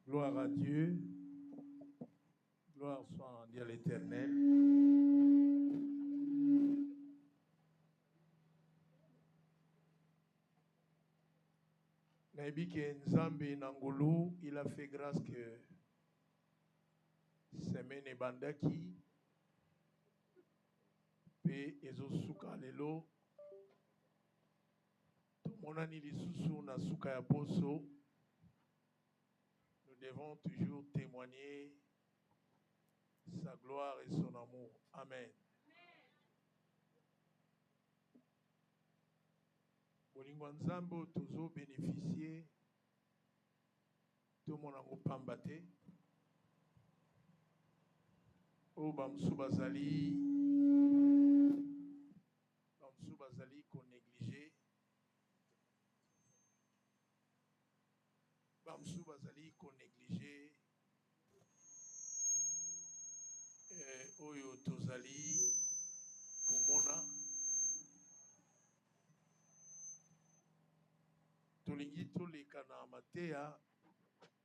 Gloire à Dieu. Gloire soit en Dieu l'Éternel. Naibike Nzambe Nangulu, il a fait grâce que semaine bandaki pe ezosuka lelo tomonani lisusu na suka ya poso. Nous devons toujours témoigner sa gloire et son amour. Amen. Bolingo Nzambe tozo bénéficier to monango pambate o bamsu bazali ko négliger, bamsu bazali ko négliger oyo tozali komona tolingi toleka na mateya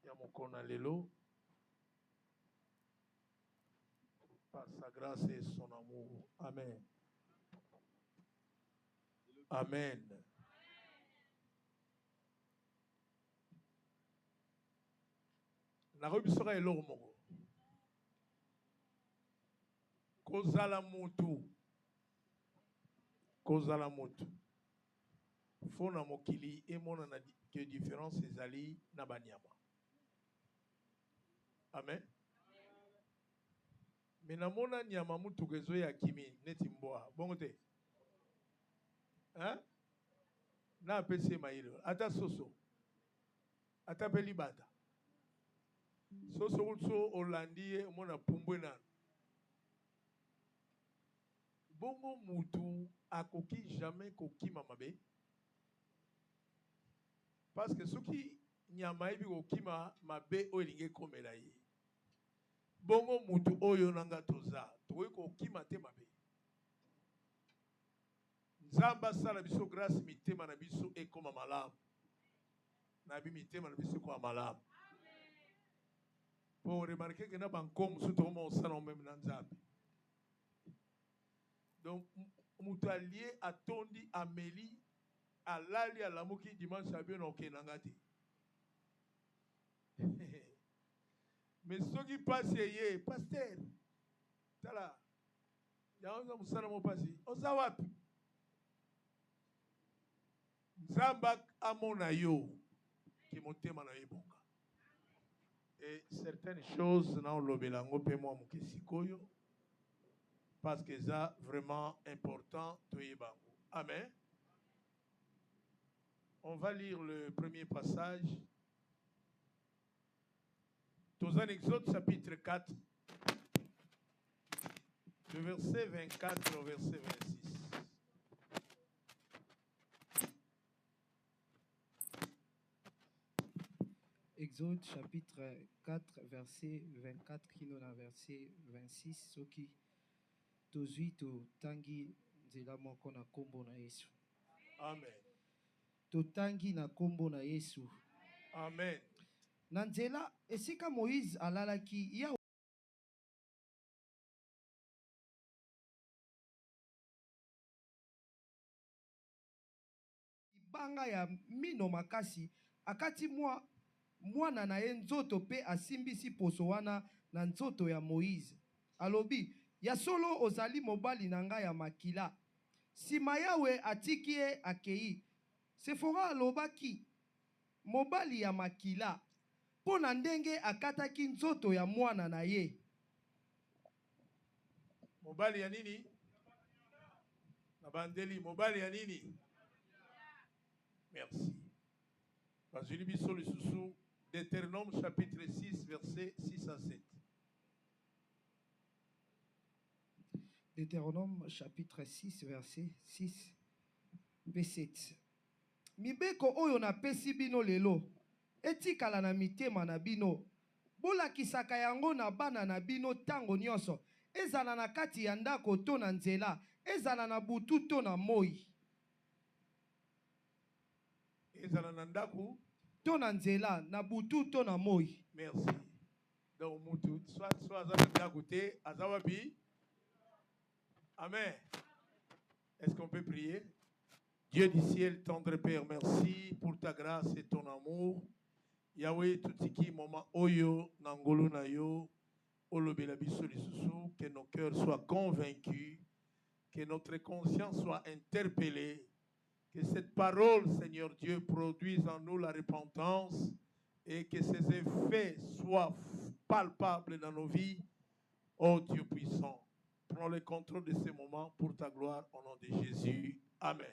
ya mokona lelo par sa grâce et son amour. Amen. Amen. Nakobisoka eloko moko kozala mutu fona mokili emonana que différence ezali na banyama. Amen. Mais namona nyama mutu kezo ya kimi neti mboa bongo te. Hein? Na apesi mailo ata soso ata peli bata soso utso olandie mona pumbwe na bongo mutu akoki jamais kokima mabe parce que soki nyama ebi kokima mabe olinge komela ye bongo mutu oyo nanga toza tokoki kokima te mabe. Nzamba sala biso grâce mitema na biso ekoma malamu na bi mitema na biso kwa malamu. Pour remarquer que na bankom surtout on sala même na Nzambe. Donc mutu allié atondi ameli alali alamuki dimanche abio na okenanga te. Mais ceux qui passent ye pasteur tala ya onza musala mo pasi oza wapi Nzamba amona yo ki motema na yebonga. Et certaines choses na olobelango pe moi mukesikoyo parce que ça vraiment important to yebango. Amen. On va lire le premier passage. Dans un Exode chapitre 4, le verset 24 au verset 26. Exode chapitre 4, verset 24, kilo na verset 26, soki tozui to tangi nzela moko na kombo na Yesu. Amen. To tangi na kombo na Yesu. Amen. Na nzela esika Moïse alalaki ya ibanga ya mino makasi akati mwana na ye nzoto pe asimbisi poso wana na nzoto ya Moïse. Alobi, ya solo ozali mobali na ngai ya makila. Sima yawe atiki ye akei. Sefora alobaki, mobali ya makila. Po na ndenge akataki nzoto ya mwana na ye. Mobali ya nini? Nabandeli, mobali ya nini? Merci. Bazuli biso le susu Deutéronome chapitre 6 verset 6 à 7. Deutéronome chapitre 6 verset 6 et 7. Mibeko oyo na pesi bino lelo etikala na mitema na bino. Bolakisaka yango na bana na bino tango nyonso. Ezala na kati ya ndako to na nzela, ezala na butu to na moi. Ezala na ndako to na nzela na butu to na moi. Merci. Donc, Moutou, soit à côté, Azawabi. Amen. Est-ce qu'on peut prier? Dieu du ciel, tendre Père, merci pour ta grâce et ton amour. Yahweh, tout ce qui moment oyo, nangolo na yo, olobela biso lisusu, que nos cœurs soient convaincus, que notre conscience soit interpellée, que cette parole, Seigneur Dieu, produise en nous la repentance et que ses effets soient palpables dans nos vies. Oh Dieu puissant, prends le contrôle de ces moments pour ta gloire au nom de Jésus. Amen.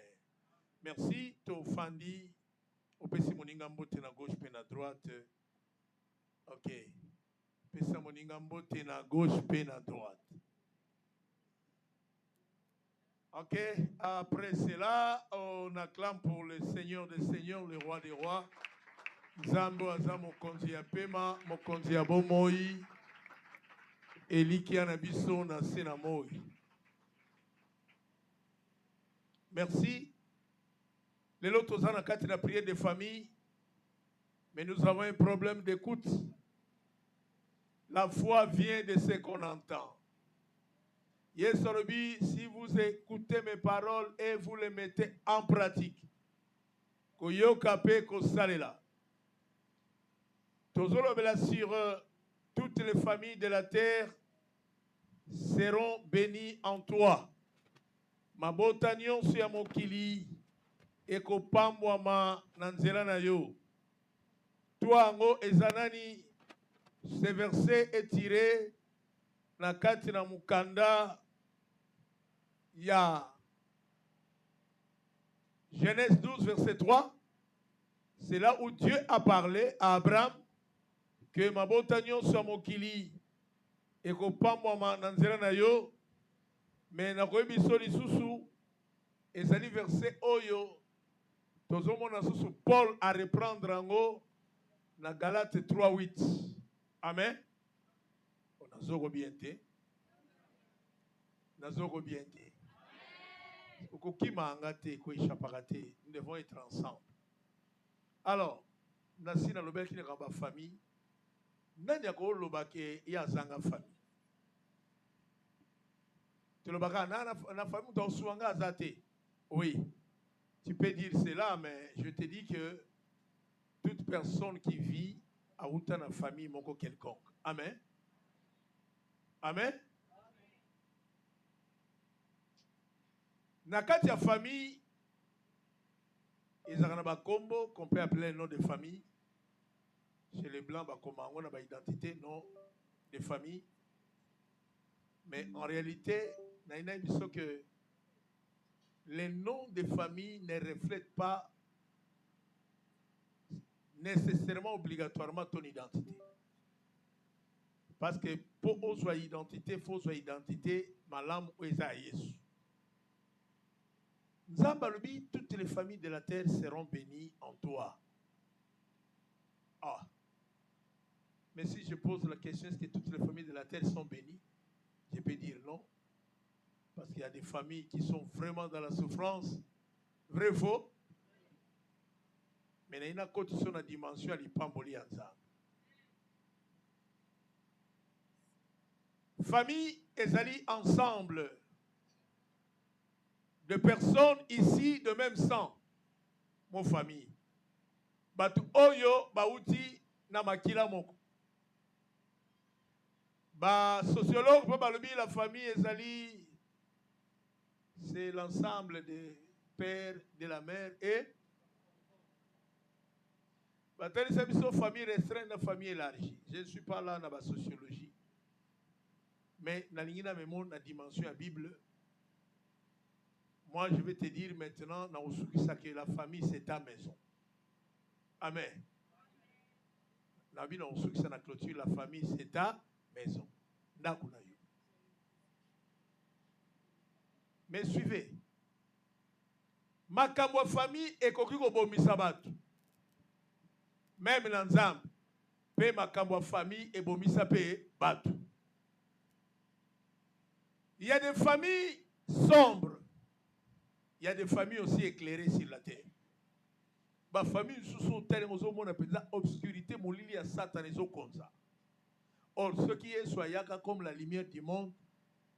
Merci, Tofandi. Opesi moninga mbote na gauche pe na droite. Ok. Pesa moninga mbote na gauche pe na droite. Ok. Après cela, on acclame pour le Seigneur des Seigneurs, le Roi des Rois. Zambo aza mokonzi ya pema, mokonzi ya bomoi. Eliki anabiso na sena moi. Merci. Les autres ont la prière de famille, mais nous avons un problème d'écoute. La foi vient de ce qu'on entend. Yes, Orobi, si vous écoutez mes paroles et vous les mettez en pratique, Koyokape Kosalela. Tozolobela sur toutes les familles de la terre seront bénies en toi. Mabotanion sur Mokili. Ekopambwama na nzela na yo. Toi ngo ezanani, ce verset est tiré na kati na mukanda ya Genèse 12 verset 3. C'est là où Dieu a parlé à Abraham que mabotanyo sa mokili ekopambwama na nzela na yo, mais na koyebi so lisusu ezali verset oyo Paul a reprendre en na Galate 3:8. Amen. On a zoro bien té. Na zoro bien té. Okokima ngate ko échappagate. Nous devons être ensemble. Alors, nasi na lobel ki na ba famille. Nani ako lobake ya zanga famille. Tu lobaka na famille to suanga zate. Oui. Tu peux dire cela, mais je te dis que toute personne qui vit a une famille moko quelconque. Amen. Amen. Nakati ya famille, ils ont un combo qu'on peut appeler nom de famille. Chez les blancs, on a une identité, nom de famille. Mais en réalité, il y a que les noms de famille ne reflètent pas nécessairement, obligatoirement ton identité. Parce que pour avoir identité, il faut avoir identité, malam ou Yesu. Nzambalobi, toutes les familles de la terre seront bénies en toi. Ah. Mais si je pose la question, est-ce que toutes les familles de la terre sont bénies? Je peux dire non. Parce qu'il y a des familles qui sont vraiment dans la souffrance. Vrai ou faux? Mais il y a une dimension à l'ipamboli ensemble. Famille et ali ensemble de personnes ici de même sang. Mon famille. Batu oyo bauti na makila moko. Ba sociologue peut balobi la famille ezali, c'est l'ensemble des pères, de la mère et famille restreinte, la famille élargie. Je ne suis pas là dans la sociologie. Mais dans la dimension de la Bible, moi je vais te dire maintenant que la famille c'est ta maison. Amen. La Bible dans la clôture, la famille c'est ta maison. Mais suivez. Makambo famille et kokiko bomisa batu. Même dans Nzambe, pe makambo famille et bomisa pe batu. Il y a des familles sombres. Il y a des familles aussi éclairées sur la terre. Ma famille sous terre ozomona penza obscurité molili ya Satan ezokonza. Or ce qui est soyaka comme la lumière du monde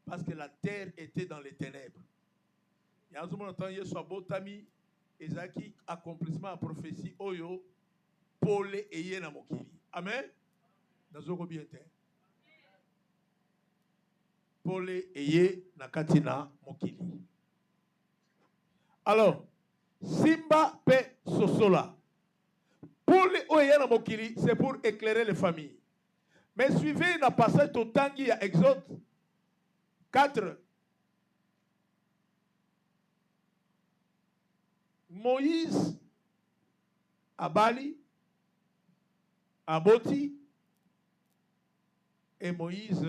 parce que la terre était dans les ténèbres. Ya ozomona tant yesu abotami ezaki accomplissement à prophétie oyo pole eye na mokili. Amen. Nazoko bien te. Pole eye na katina mokili. Alors, Simba pe Sosola. Pour les Oyana Mokili, c'est pour éclairer les familles. Mais suivez un passage au Tangi à Exode 4. Moïse, Abali, Aboti, et Moïse,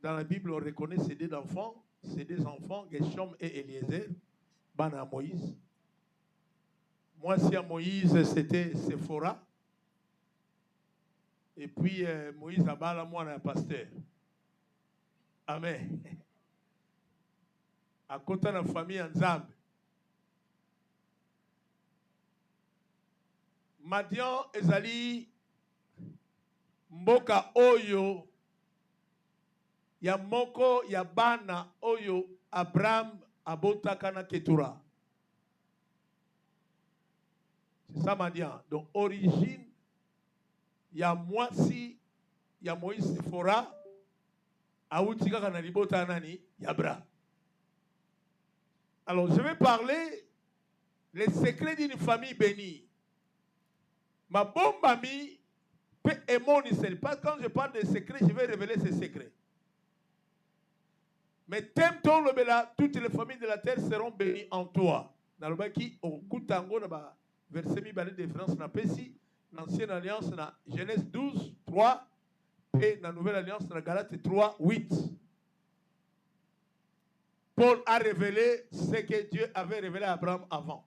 dans la Bible, on reconnaît ces deux enfants, Gershom et Eliezer, Bana Moïse. Moi, si à Moïse, c'était Sephora. Et puis, Moïse Abala, moi, on est un pasteur. Amen. À côté de la famille en Zambie. Madian ezali mboka oyo ya moko ya bana oyo Abraham abotaka na Ketura. C'est ça Madian. Donc origine ya mwasi ya Moïse Sephora auti kaka na libota nani ya Abraham. Alors je vais parler les secrets d'une famille bénie. Ma bombe amie peut émoniser. Parce que quand je parle de secrets, je vais révéler ces secrets. Mais t'aimes-t-on le bela, toutes les familles de la terre seront bénies en toi. Dans le bas qui, au coup tango, verset mi balai de France, na Pessi, l'ancienne alliance, na Genèse 12, 3, et la nouvelle alliance, na Galates 3, 8. Paul a révélé ce que Dieu avait révélé à Abraham avant.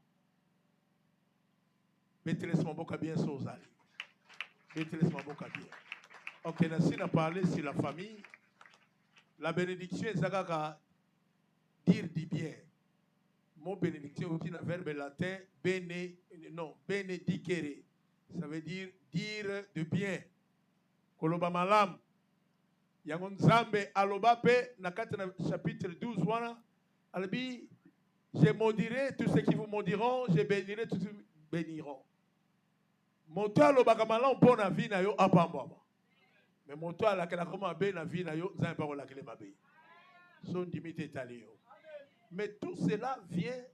Mettez-les mon boca bien sur Zali. Mettez-les mon boca bien. Ok, Nassi a parlé sur la famille. La bénédiction est ça dire du bien. Mon bénédiction est un verbe latin benedicere. Ça veut dire du bien. Koloba malam. Yangon Zambe alobape nakate na chapitre 12 wana. Albi, je maudirai tous ceux qui vous maudiront, je bénirai tous ceux qui vous béniront. Moto alobaka malam pour na vie na yo apambwama. Mais moto alakela koma be na vie na yo Zambe pa kolakele mabe. Son dimite tali yo. Mais tout cela vient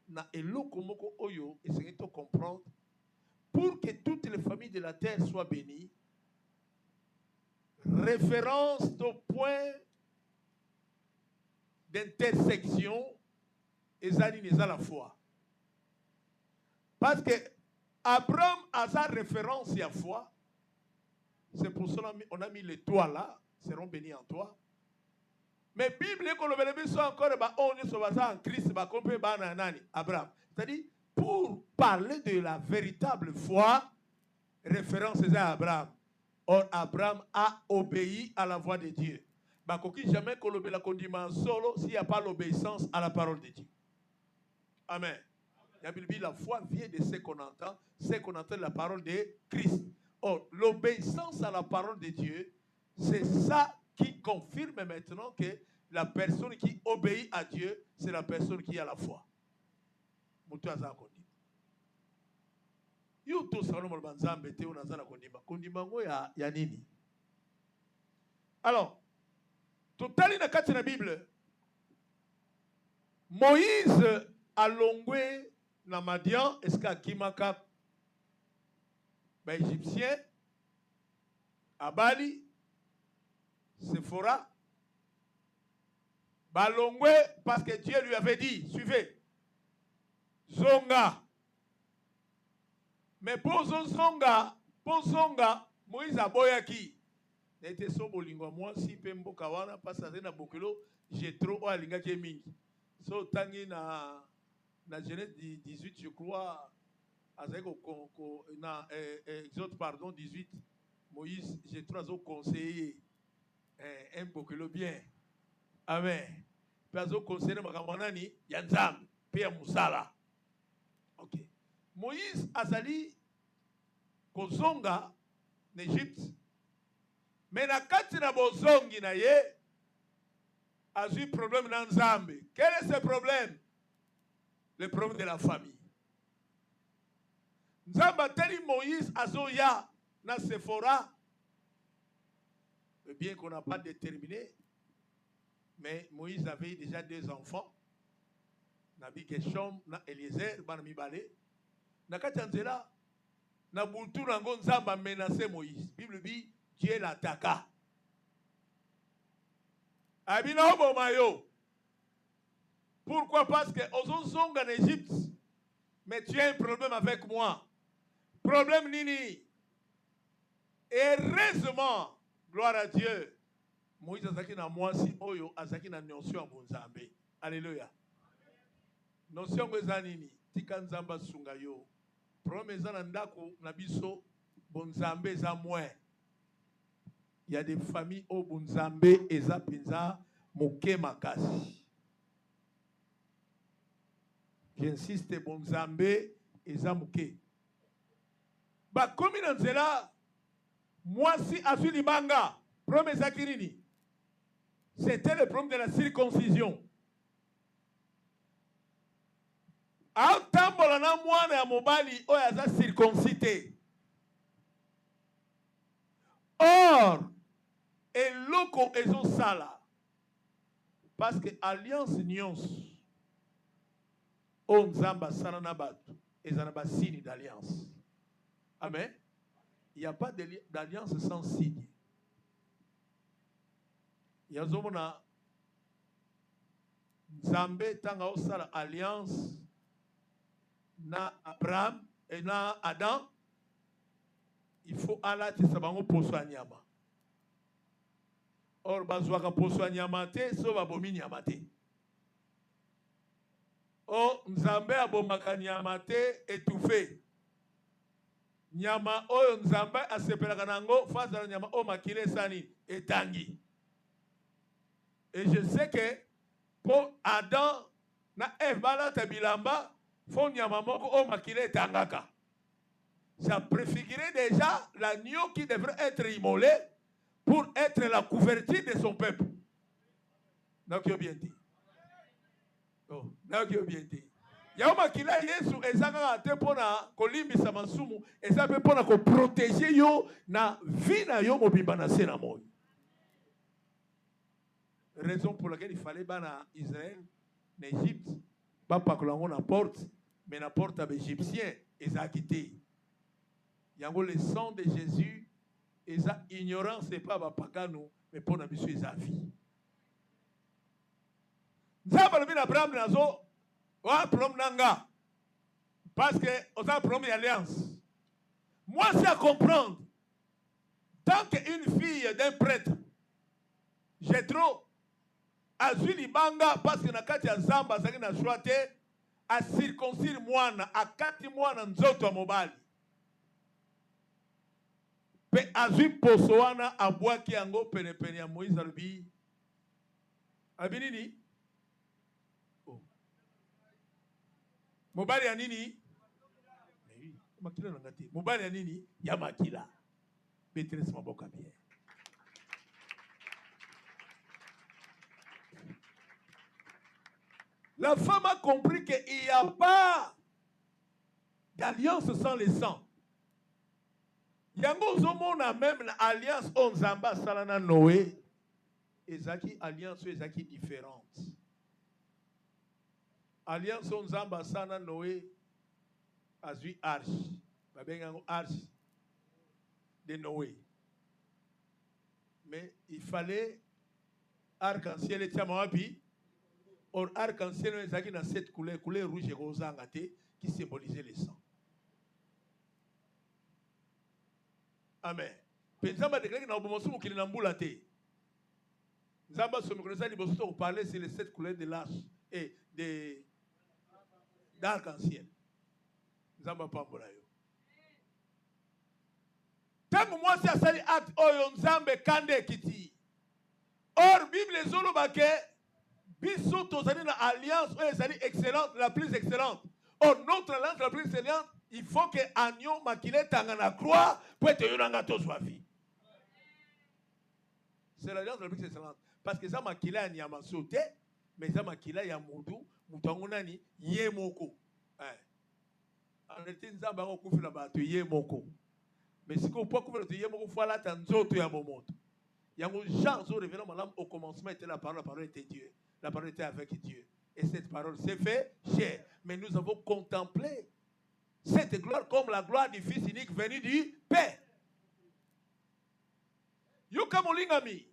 na eloko moko oyo essayez de comprendre pour que toutes les familles de la terre soient bénies. Référence au point d'intersection et ça à la foi. Parce que Abraham a sa référence à la foi. C'est pour cela qu'on a mis les toits là, seront bénis en toi. Mais Bible qu'on le soit encore on est sur en Christ Abraham. C'est-à-dire pour parler de la véritable foi, référence à Abraham. Or Abraham a obéi à la voix de Dieu. Bakoki jamais qu'on la condiment solo s'il n'y a pas l'obéissance à la parole de Dieu. Amen. La foi vient de ce qu'on entend la parole de Christ. Or, l'obéissance à la parole de Dieu, c'est ça qui confirme maintenant que la personne qui obéit à Dieu, c'est la personne qui a la foi. Alors, totali na kati na Bible, Moïse a longwe na Madian, est-ce qu'à Kimaka, Égyptien, Abali, Sephora, Balongwe, parce que Dieu lui avait dit, suivez, Zonga. Mais pour Zonga, Moïse a boyaki. N'était so bolingo moi si pembo kawana passe na bokelo, j'ai trop alinga mingi. So tangi na Genèse 18 je crois avec na Exode pardon 18 Moïse j'ai trois autres conseillers un bokelo bien. Amen. Puis azo conseiller makamana ni ya Nzambe pe ya musala. OK. Moïse azali kozonga en Égypte, mais na kati na bozongi na ye azui problème na Nzambe. Quel est ce problème? Le problème de la famille. Nzambe ateli Moïse azoya na Sephora, bien qu'on n'a pas déterminé, mais Moïse avait déjà 2 enfants. Nabi Geshom na Eliezer bana mibale. Na kati nzela na bultu nango Nzamba menacé Moïse. Bible dit Dieu l'attaqua. Abina obomayo. Pourquoi? Parce que ozozong en Égypte, mais tu as un problème avec moi. Problème nini? Heureusement, gloire à Dieu, Moïse azaki na mwasi oyo azaki na notion ya Nzambe. Alléluia. Notion eza nini? Tika Nzamba sunga yo. Problème eza na ndako na biso bonzambe eza moins. Il y a des familles au bonzambe eza penza moke makasi. J'insiste, bonzambe eza moke. Ba komi na nzela mwasi azwi libanga. Problème eza kinini? C'était le problème de la circoncision. Atambola na mwana ya mobali oyo aza circoncité. Or, eloko ezosala parce que alliance nyonso o Nzamba asala na bato eza na basigne d'alliance. Amen. Il n'y a pas d'alliance sans signe. Yazomona Nzambe tanga osala alliance na Abraham et na Adam, il faut alati sabango poso nyama. Or bazwaka poso nyama te so babomi nyama te. O Nzambe abomaka nyama te étouffé. Nyama oyo Nzambe asepelaka nango faza nyama o makile sani etangi. Et je sais que pour Adam na Eve balata bilamba fo nyama moko o makile etangaka. Ça préfigurait déjà l'agneau qui devrait être immolé pour être la couverture de son peuple. Donc, il a bien dit. Oh, donc, il a bien dit. Yaoma kila Yesu ezanga ate pona kolimbisa masumu ezape pona ko protéger yo na vie na yo mobimba na se na moi. Raison pour laquelle il fallait bana Israël en Égypte pas pakolango na porte mais na porte ab égyptien ezakité. Yango le sang de Jésus eza ignorance et pas ba pakano mais pona biso eza vie. Nzamba le Abraham nazo wa problème nanga parce que on a un problème d'alliance. Moi c'est à comprendre tant qu'une fille d'un prêtre Jéthro azwi libanga parce que na kati ya Nzamba azaki na choix te a circoncire mwana akati mwana nzoto ya mobali pe azwi poso wana abwaki yango penepene ya Moïse alobi nini? Mobali ya nini? Makila na ngati. Mobali ya nini? Ya makila. Beatrice maboka bien. La femme a compris qu'il n'y a pas d'alliance sans le sang. Yango zomona même l'alliance on Nzamba salana Noé. Ezaki alliance ezaki différente. Alliance on Nzamba salana Noé azui arche. Babengango arche de Noé. Mais il fallait arc-en-ciel et tiamawapi. Or arc-en-ciel ezaki na cette couleur rouge et rose angate qui symbolisait le sang. Amen. Pensamba déclaré na obomosu mukili na mbula te. Nzamba somi connaissant liboso to parler sur les 7 couleurs de l'arche et de d'arc-en-ciel. Nzamba pambola yo. Tango mwasi asali acte oyo Nzambe kande kiti. Or Bible ezoloba ke biso tozali na alliance oyo ezali excellente, la plus excellente. Or notre alliance la plus excellente Il faut que agneau makile tangana croix pour être yonanga to vie. C'est l'alliance de la plus excellente. Parce que ça makila ya nyama sauté, mais ça makila ya mudu, mutango nani ye moko. En réalité, nzamba ko kufila bato ye moko. Mais si ko pas kufila ye moko fala tanzoto ya momoto. Yango Jean zo révélé malam au commencement était la parole était Dieu. La parole était avec Dieu. Et cette parole s'est fait chair. Mais nous avons contemplé cette gloire comme la gloire du Fils unique venu du Père. Yuka molingami.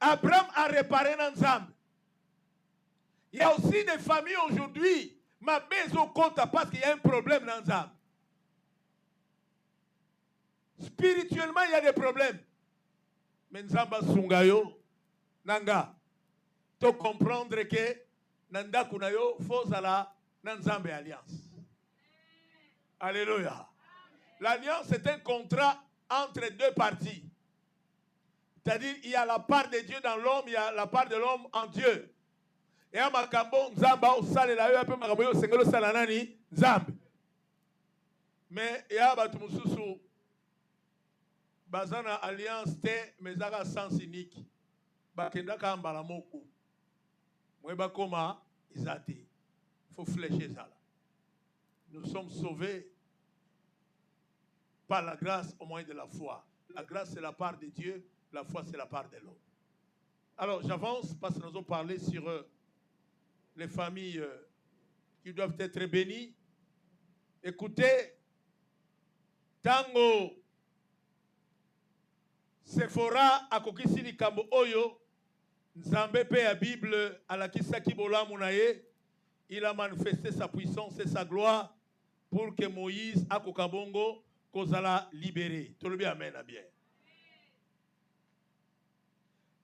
Abraham a réparé l'ensemble. Il y a aussi des familles aujourd'hui, ma maison compte parce qu'il y a un problème dans l'ensemble. Spirituellement, il y a des problèmes. Mais Nzamba Sungayo, Nanga, tu comprendre que Nanda Kunayo, Fozala, Nanzambe Alliance. Alléluia. L'alliance est un contrat entre deux parties. C'est-à-dire, il y a la part de Dieu dans l'homme, il y a la part de l'homme en Dieu. Et à Makambo, Nzamba, au sale la peu Makambo, Sengolo Salanani, Nzambe. Mais il y a Batumususu, Bazana alliance te, Mezaka sens unique. Bakenda Kambala Moku. Mweba Koma, Izate. Il faut flécher ça. Nous sommes sauvés par la grâce au moyen de la foi. La grâce, c'est la part de Dieu. La foi, c'est la part de l'homme. Alors, j'avance parce que nous allons parler sur les familles qui doivent être bénies. Écoutez, Tango Sephora akokisi likambo oyo Nzambe pe ya Bible alakisaki bolamu na ye. Il a manifesté sa puissance et sa gloire pour que Moïse akokabongo kozala libéré. Tout le bien, amen, bien.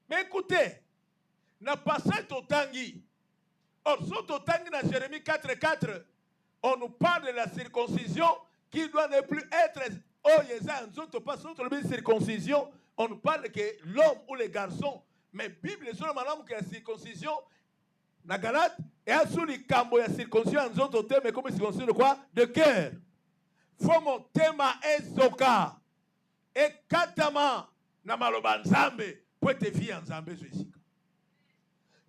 Mais écoutez, na passé Totangi. Or, sur Totangi dans Jérémie 4:4, on nous parle de la circoncision qui doit ne plus être. Oh, Yéza, nous autres pas sur la circoncision. On nous parle que l'homme ou les garçons, mais la Bible est sur le malheur que la circoncision, na Galate, et à sous les cambo, la circoncision, nous autres thèmes, mais comme circoncision de quoi? De cœur. Faut mon thème est Zoka. Et Katama, na maloba Nzambe.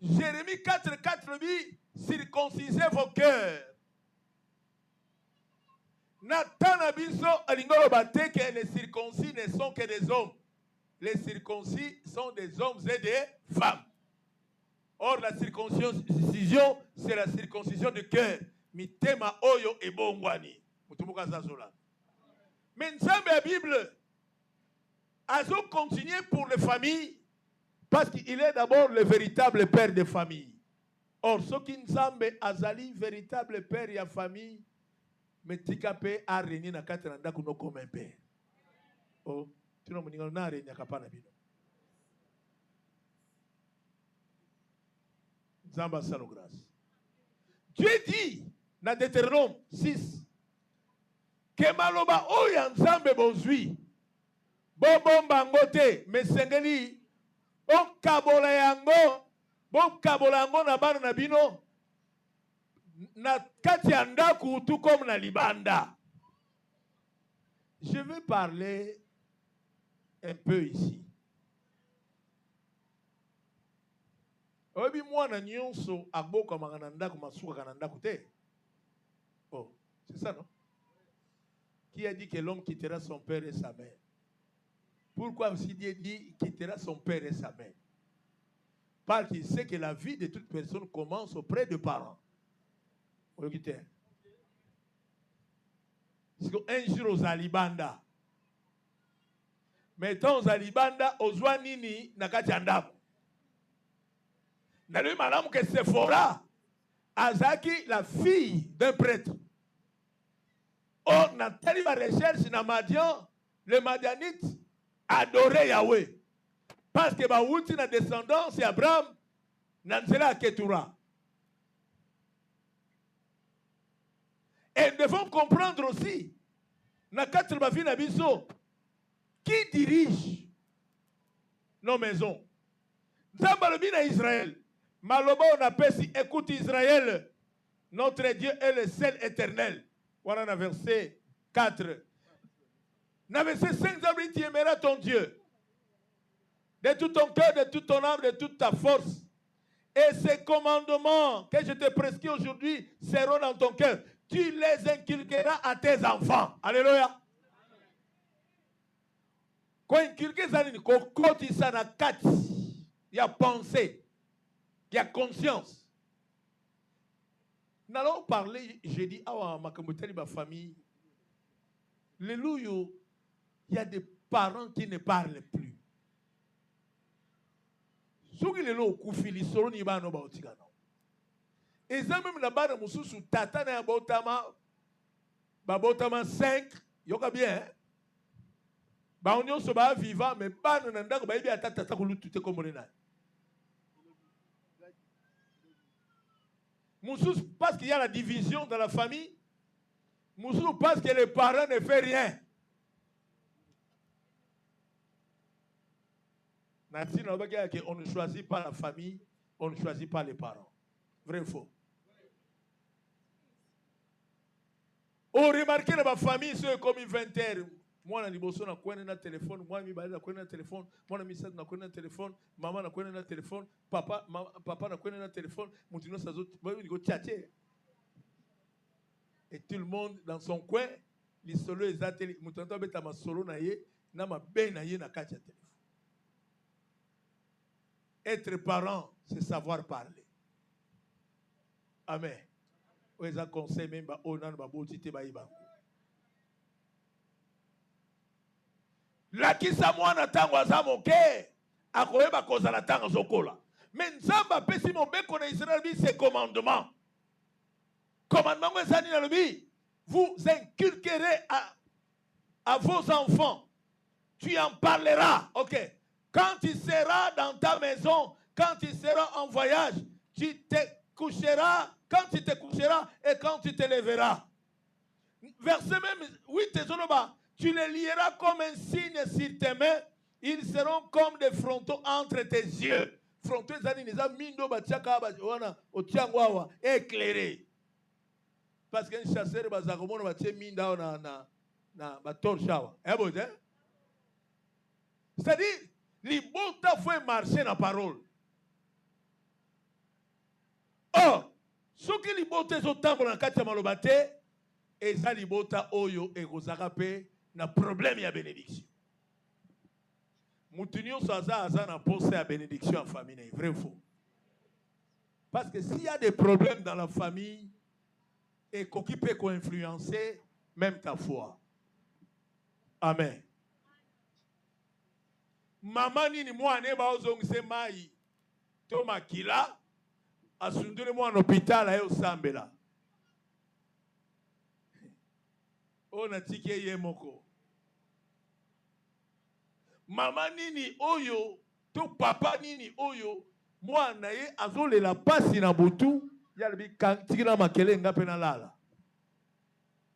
Jérémie 4:4 dit, circoncisez vos cœurs. Nathan Abiso alingolo bate que les circoncis ne sont que des hommes. Les circoncis sont des hommes et des femmes. Or la circoncision, c'est la circoncision du cœur. Mitema oyo ebongwani. Mutumuka zazola. Mais Nzambe la Bible a continué pour les familles. Parce qu'il est d'abord le véritable père de famille. Or, ce qui Nzambe azali véritable père de famille, mais tikape a régné na katranda kuno comme un père. Oh, tu n'as pas régné kapana bino. Nzamba salo grâce. Dieu dit dans Deutéronome 6 que maloba oya Nzambe bozui bobomba ngote mesengeli bon kabola yango na bana na bino na kati ya ndaku tout comme na libanda. Je vais parler un peu ici. Obi mwana nyonso aboka mangana ndaku masuka kana ndaku te. Oh, c'est ça non? Qui a dit que l'homme quittera son père et sa mère? Pourquoi aussi Dieu dit qu'il quittera son père et sa mère? Parce qu'il sait que la vie de toute personne commence auprès des parents. Vous écoutez? Parce qu'un jour aux Alibanda, mettons aux Alibanda, aux Zouanini, Nakatiandam. N'a lui madame que Sephora, Azaki, la fille d'un prêtre. Or, Nathalie ma recherche dans Madian, le Madianite adorait Yahweh. Parce que Baouti na descendance et Abraham n'anzela Ketura. Et nous devons comprendre aussi, na quatre bafi na biso, qui dirige nos maisons. Nzambalobi na Israël. Maloba on appelle si écoute Israël, notre Dieu est le seul éternel. Voilà le verset 4. Dans verset 5, tu aimeras ton Dieu de tout ton cœur, de toute ton âme, de toute ta force. Et ces commandements que je te prescris aujourd'hui seront dans ton cœur. Tu les inculqueras à tes enfants. Alléluia. Quand inculquer ça, quand il s'en a quatre, il y a pensée, il y a conscience. Nous allons parler, j'ai dit, ah, ma famille. Alléluia. Il y a des parents qui ne parlent plus. Soki lelo okufili solo ni bano ba otikana. Eza même na bana mususu tata na botama 5, yoka bien. Ba onyo so ba vivant mais bana na ndako ba ibi atata kulutu te komona. Mususu parce qu'il y a la division dans la famille. Mususu parce que les parents ne font rien. On ne choisit pas la famille, on ne choisit pas les parents. Vrai ou faux? On remarque dans ma famille, c'est comme une vingtaine. Moi, je suis un téléphone, moi, je suis un téléphone, moi, je suis un téléphone, maman, je suis un téléphone, papa, je suis un téléphone, mon tino, ça tchatcher. Et tout le monde dans son coin, les solos, les ateliers, mon tonton, je suis un solo, je suis un ben, je suis un téléphone. Être parent, c'est savoir parler. Amen. Oeza conseil même ba onan ba botite ba iba. La kisa mwana tango azamoke akoyeba kozala tango zokola. Mais nzamba pesi mo beko na Israël bi ses commandements. Commandement ezani na lobi, vous inculquerez à vos enfants. Tu en parleras. OK. Quand tu seras dans ta maison, quand tu seras en voyage, tu te coucheras, quand tu te coucheras et quand tu te lèveras. Verset même 8, tu les lieras comme un signe sur tes mains, ils seront comme des frontaux entre tes yeux. Frontaux, éclairés. Parce qu'un chasseur, c'est-à-dire, l'ibota faut marcher dans la parole. Or, ce qui l'ibota est autant pour la kati malobate, et ça l'ibota oyo et gozakape na problème ya bénédiction. Moutinio saza na pensé à bénédiction en famille, vrai ou faux? Parce que s'il y a des problèmes dans la famille, et qui peut influencer même ta foi. Amen. Maman nini mwana ba ozongise mai to makila asundule mwana hôpital ayo sambela ona tike ye moko. Mama nini oyo to papa nini oyo mwana ye azolela pasi na butu yalbi kantiki na makele ngape na lala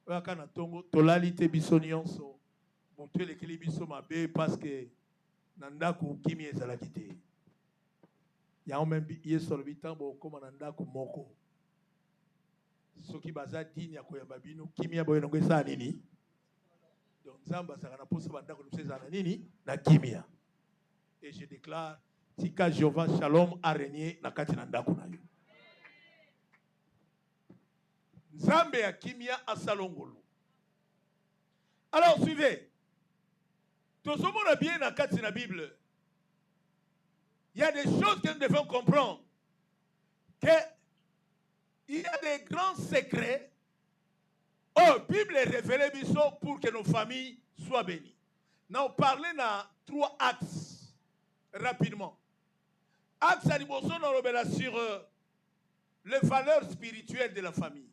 waka na tongo tolali te biso nyonso montu elekeli biso mabe parce que nandaku kimi ezalaki te yango même yesu alobi ntango bokóma na ndako moko soki baza dini ya koyamba bino kimia boye nango esala nini? Donc nzambe azalaka na mposa bandako na biso ezala na nini? Na kimia. Et je déclare tika Jéhovah Shalom a régné na kati na ndako na yo. Nzambe ya kimia asalongolo. Alors suivez. Tout ce monde a bien dans la Bible. Il y a des choses que nous devons comprendre. Il y a des grands secrets. Oh, la Bible est révélée pour que nos familles soient bénies. Nous parlons dans 3 axes rapidement. Axe à l'émotion, on revient sur les valeurs spirituelles de la famille.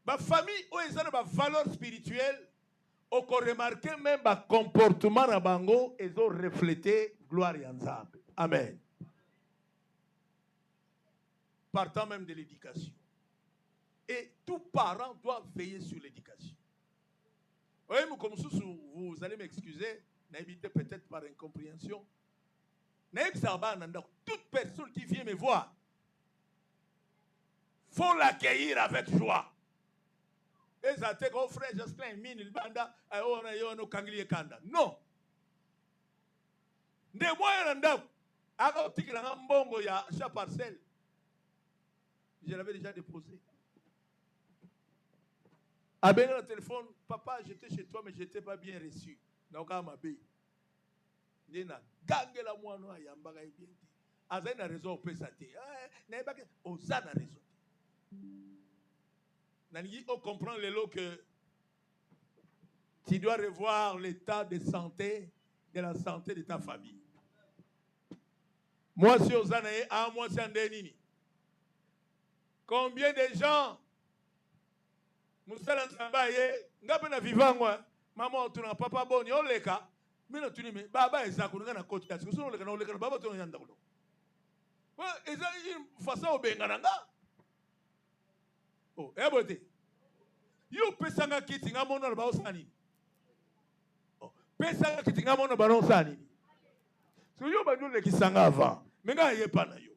Ma famille, où ils ont des valeurs spirituelles, on peut remarquer même le comportement na bango et ont reflété gloire et ensemble. Amen. Partant même de l'éducation. Et tout parent doit veiller sur l'éducation. Oui, comme vous allez m'excuser, n'habitez peut-être par incompréhension. Toute personne qui vient me voir, faut l'accueillir avec joie. eza te ko frère Jospin mini libanda ayona yono kangili kanda non nde moya na ndako aka otikila nga mbongo ya cha parcelle je l'avais déjà déposé abenga le téléphone papa j'étais chez toi mais j'étais pas bien reçu donc à ma bé ndena gangela mwana ayambaka bien te azali na raison opesa te nayebaki oza na raison nalingi comprendre lelo que tu dois revoir l'état de santé de la santé de ta famille. Moi, si aux années, à moi, c'est un déni. Combien de gens, Moussala Nsambaye, n'a vivant, moi, maman, tu n'as pas bon, il y a le cas, mais tu dis, mais baba, et ça, qu'on a un côté, parce que sinon, le cas, baba, tu n'as pas de et ça, il faut ça au Bengananga. Oh, eh, beauté. You pesanga kiti, nga mono, le baosani. Pesanga kiti, nga mono, baosani. So yo ba nous le kisanga avant mais nga yepa na yo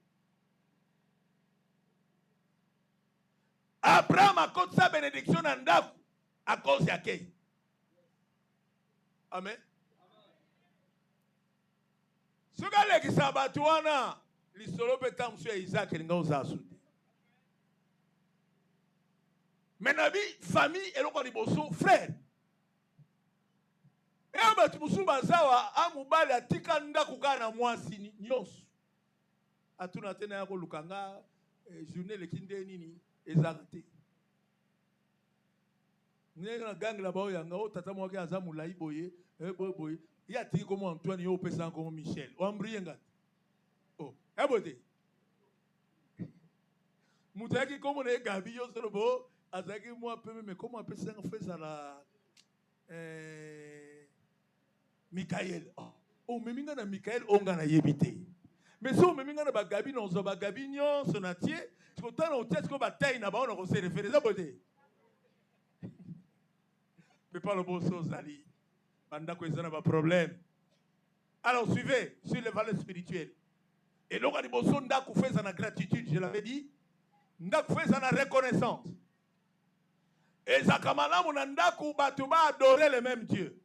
Abraham a cause sa bénédiction na ndaku à cause ya kei amen soka le kisaba tuana lisolo peta msu ya Isaac linga ozasu mais nabi famille eloko liboso frère et batu musu bazawa amubali atika ndaku kana mwasi nyonso atuna tena yako lukanga journée le kinde nini ezakate nyenga gang la bao yanga o tata mwake azamu lai boye boye ya tiki comme Antoine yo pesa comme Michel o ambrienga oh ebote mutaki comme ne gabi yo solobo azaki moi peu mais comment pesa fait ça la Michael oh meminga na Michael onga na yebite mais si on meminga na bagabi no zo bagabi nyonso na tie tu tana o test ko bataille na ba on ko se référer ça bote mais pas le bon chose ali banda ko ezana ba problème alors suivez sur les valeurs spirituelles et donc ali boso ndako fait ça na gratitude je l'avais dit ndako fait ça na reconnaissance et zakamala mo ndako batu ba adorer le même Dieu.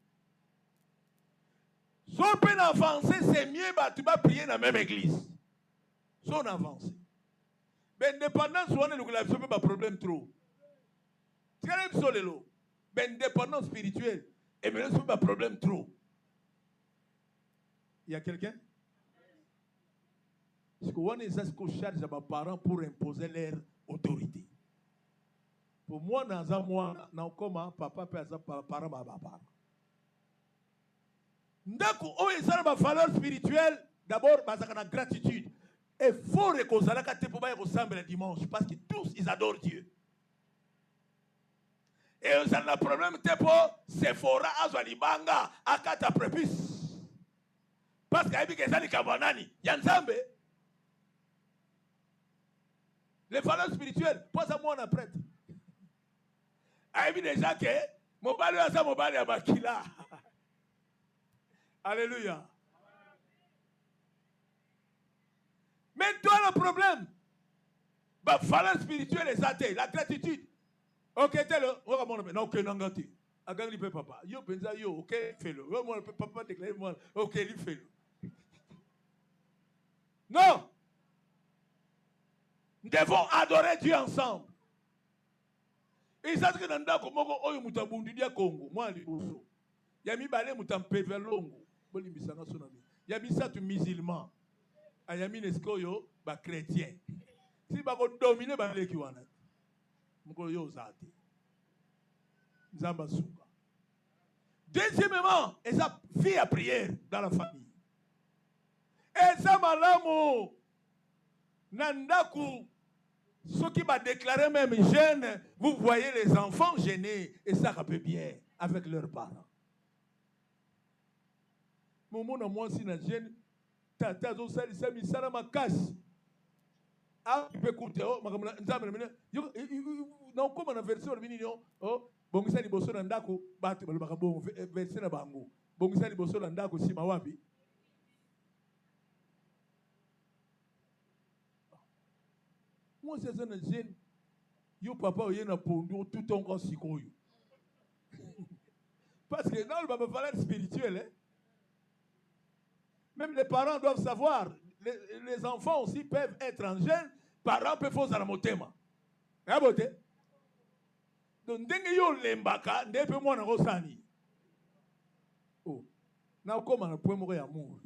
Si on peut avancer, c'est mieux, tu vas prier dans la même église. Si on avance. Mais indépendance, on a pas problème trop. C'est quand même ça, mais indépendance spirituelle, et mais c'est pas problème trop. Il y a quelqu'un? Parce que on est ça qu'on charge à mes parents pour imposer leur autorité. Pour moi, dans un mois, dans papa peut avoir parents à papa. Ndako o ezala ba valeur spirituelle d'abord basaka na gratitude et faut reconnaître que pour ba ressemble le dimanche parce que tous ils adorent Dieu et ils ont un problème tepo Sephora azwali banga akata prépuce parce que abiké zali kabanani ya nzambe les valeurs spirituelles pas à moi na prêtre aibi déjà que mobali asa mobali abakila. Alléluia. Mais toi le problème, la valeur spirituelle est athée, la gratitude. Ok, tel on va non ok nangati. Agangi pe papa. Yo benza yo ok fais-le. Yo mon papa déclare moi ok lui fais-le. Non. Nous devons adorer Dieu ensemble. Et ça que nanda ko moko oyo mutabundi dia Congo, moi liboso. Ya mi balé mutampeve longo. Il y a mis ça tout musulman. Il y a mis l'escoyo ba chrétien. Si ba ko dominer ba leki wana. Mko yo zati. Nzamba suka. Deuxièmement, et ça vie à prière dans la famille. Et ça malamu nandaku ceux qui va déclarer même jeune, vous voyez les enfants gênés et ça peut bien avec leurs parents. Momo na mwasi na jeune tata zo sali sami sala makasi a pe kurte o makamna nzambe na yo na koma na version bini yo o bongisa liboso na ndako batu balobaka bongo version na bango bongisa liboso na ndako sima wapi mwasi za na jeune yo papa oye na pondu tout encore sikoyo Parce que dans le valeur spirituelle, hein, même les parents doivent savoir. Les enfants aussi peuvent être en jeune. Parents peuvent faire ça dans mon thème. Donc, dès que yo lembaka, dès que moi na sani. Oh, na comment na point mourir amour.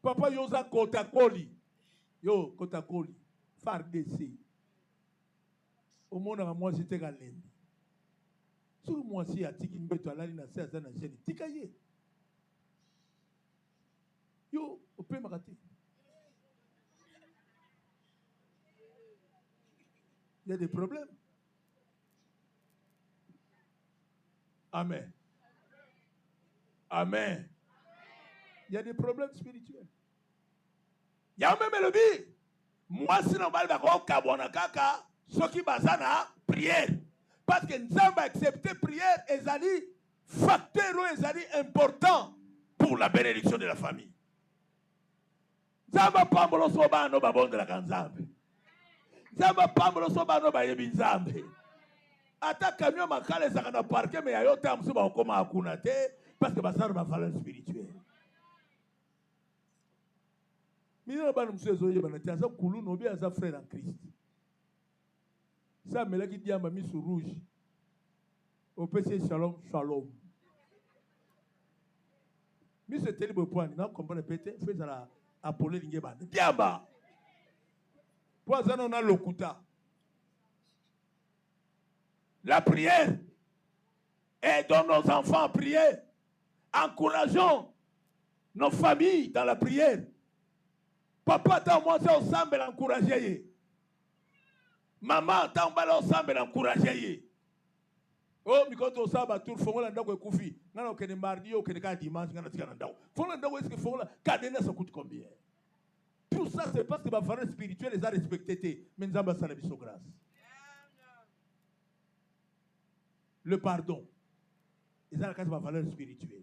Papa yoza kota koli. Yo kota koli. Fardc. Au monde à moi c'était galène. Sur moi si a tiki mbeto alali na sasa na jeune. Tikaye. Yo, on peut m'arrêter. Il y a des problèmes. Amen. Amen. Il y a des problèmes spirituels. Il y a même le but. Moi, si on va le kaka, ce qui bazana prière. Parce que nous avons accepté prière et ça dit facteur ou ça dit important pour la bénédiction de la famille. Zamba pambolo soba no babon de la kanzambe. Zamba pambolo soba no ba yebi nzambe. Ata camion makale ça na parquer mais ayo tam so ba koma akuna te parce que bazana ba valeur spirituelle. Mina ba mse zo yeba na tia kulu no bi asa frère en Christ. Ça me l'a qui dit à mis sur rouge. Au PC shalom shalom. Mais c'est terrible point. Non comprendre pété fait ça appeler l'ingéba. Diamba. Pour ça on a l'okuta. La prière. Aidons nos enfants à prier. Encourageons nos familles dans la prière. Papa t'as moi c'est ensemble encourager. Maman t'as ensemble encourager. Oh, mikoto saba tour fongola ndako ekufi. Ngana okene mardi okene ka dimanche ngana tika ndako. Fongola ndako est-ce que fongola kadena ça coûte combien? Tout ça c'est parce que ma valeur spirituelle les a respectés. Mais nous avons la biso grâce. Le pardon. Ils ont la valeur spirituelle.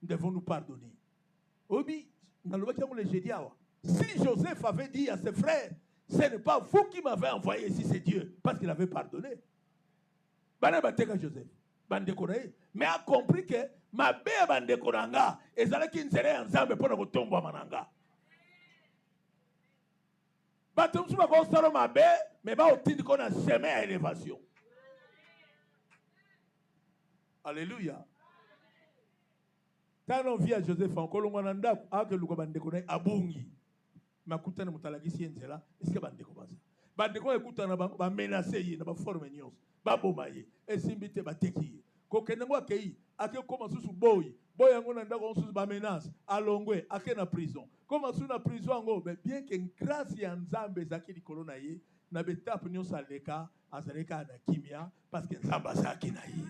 Nous devons nous pardonner. Obi, dans le si Joseph avait dit à ses frères, ce n'est pas vous qui m'avez envoyé ici, c'est Dieu, parce qu'il avait pardonné. Joseph, mais a compris que ma belle bande konanga et ça qui ne serait ensemble pour nous tomber à mananga. Batum suba ko saro ma be mais ba otindi ko na chemin à élévation. Alléluia. Tano via Joseph en kolongo na ndako ake luko bande konai abungi. Makuta na mutalagisi enzela est-ce que bande ko baza. Bande ko ekuta na ba menacer yi na ba forme nyos. Babomaye esimbite bateki ko kenengo akei ake koma susu boy yango na ndako susu ba menace alongwe ake na prison koma susu na prison ngo bien que grâce ya nzambe zaki likolo na ye na betape nyo saleka azaleka na kimia parce que nzamba zaki na ye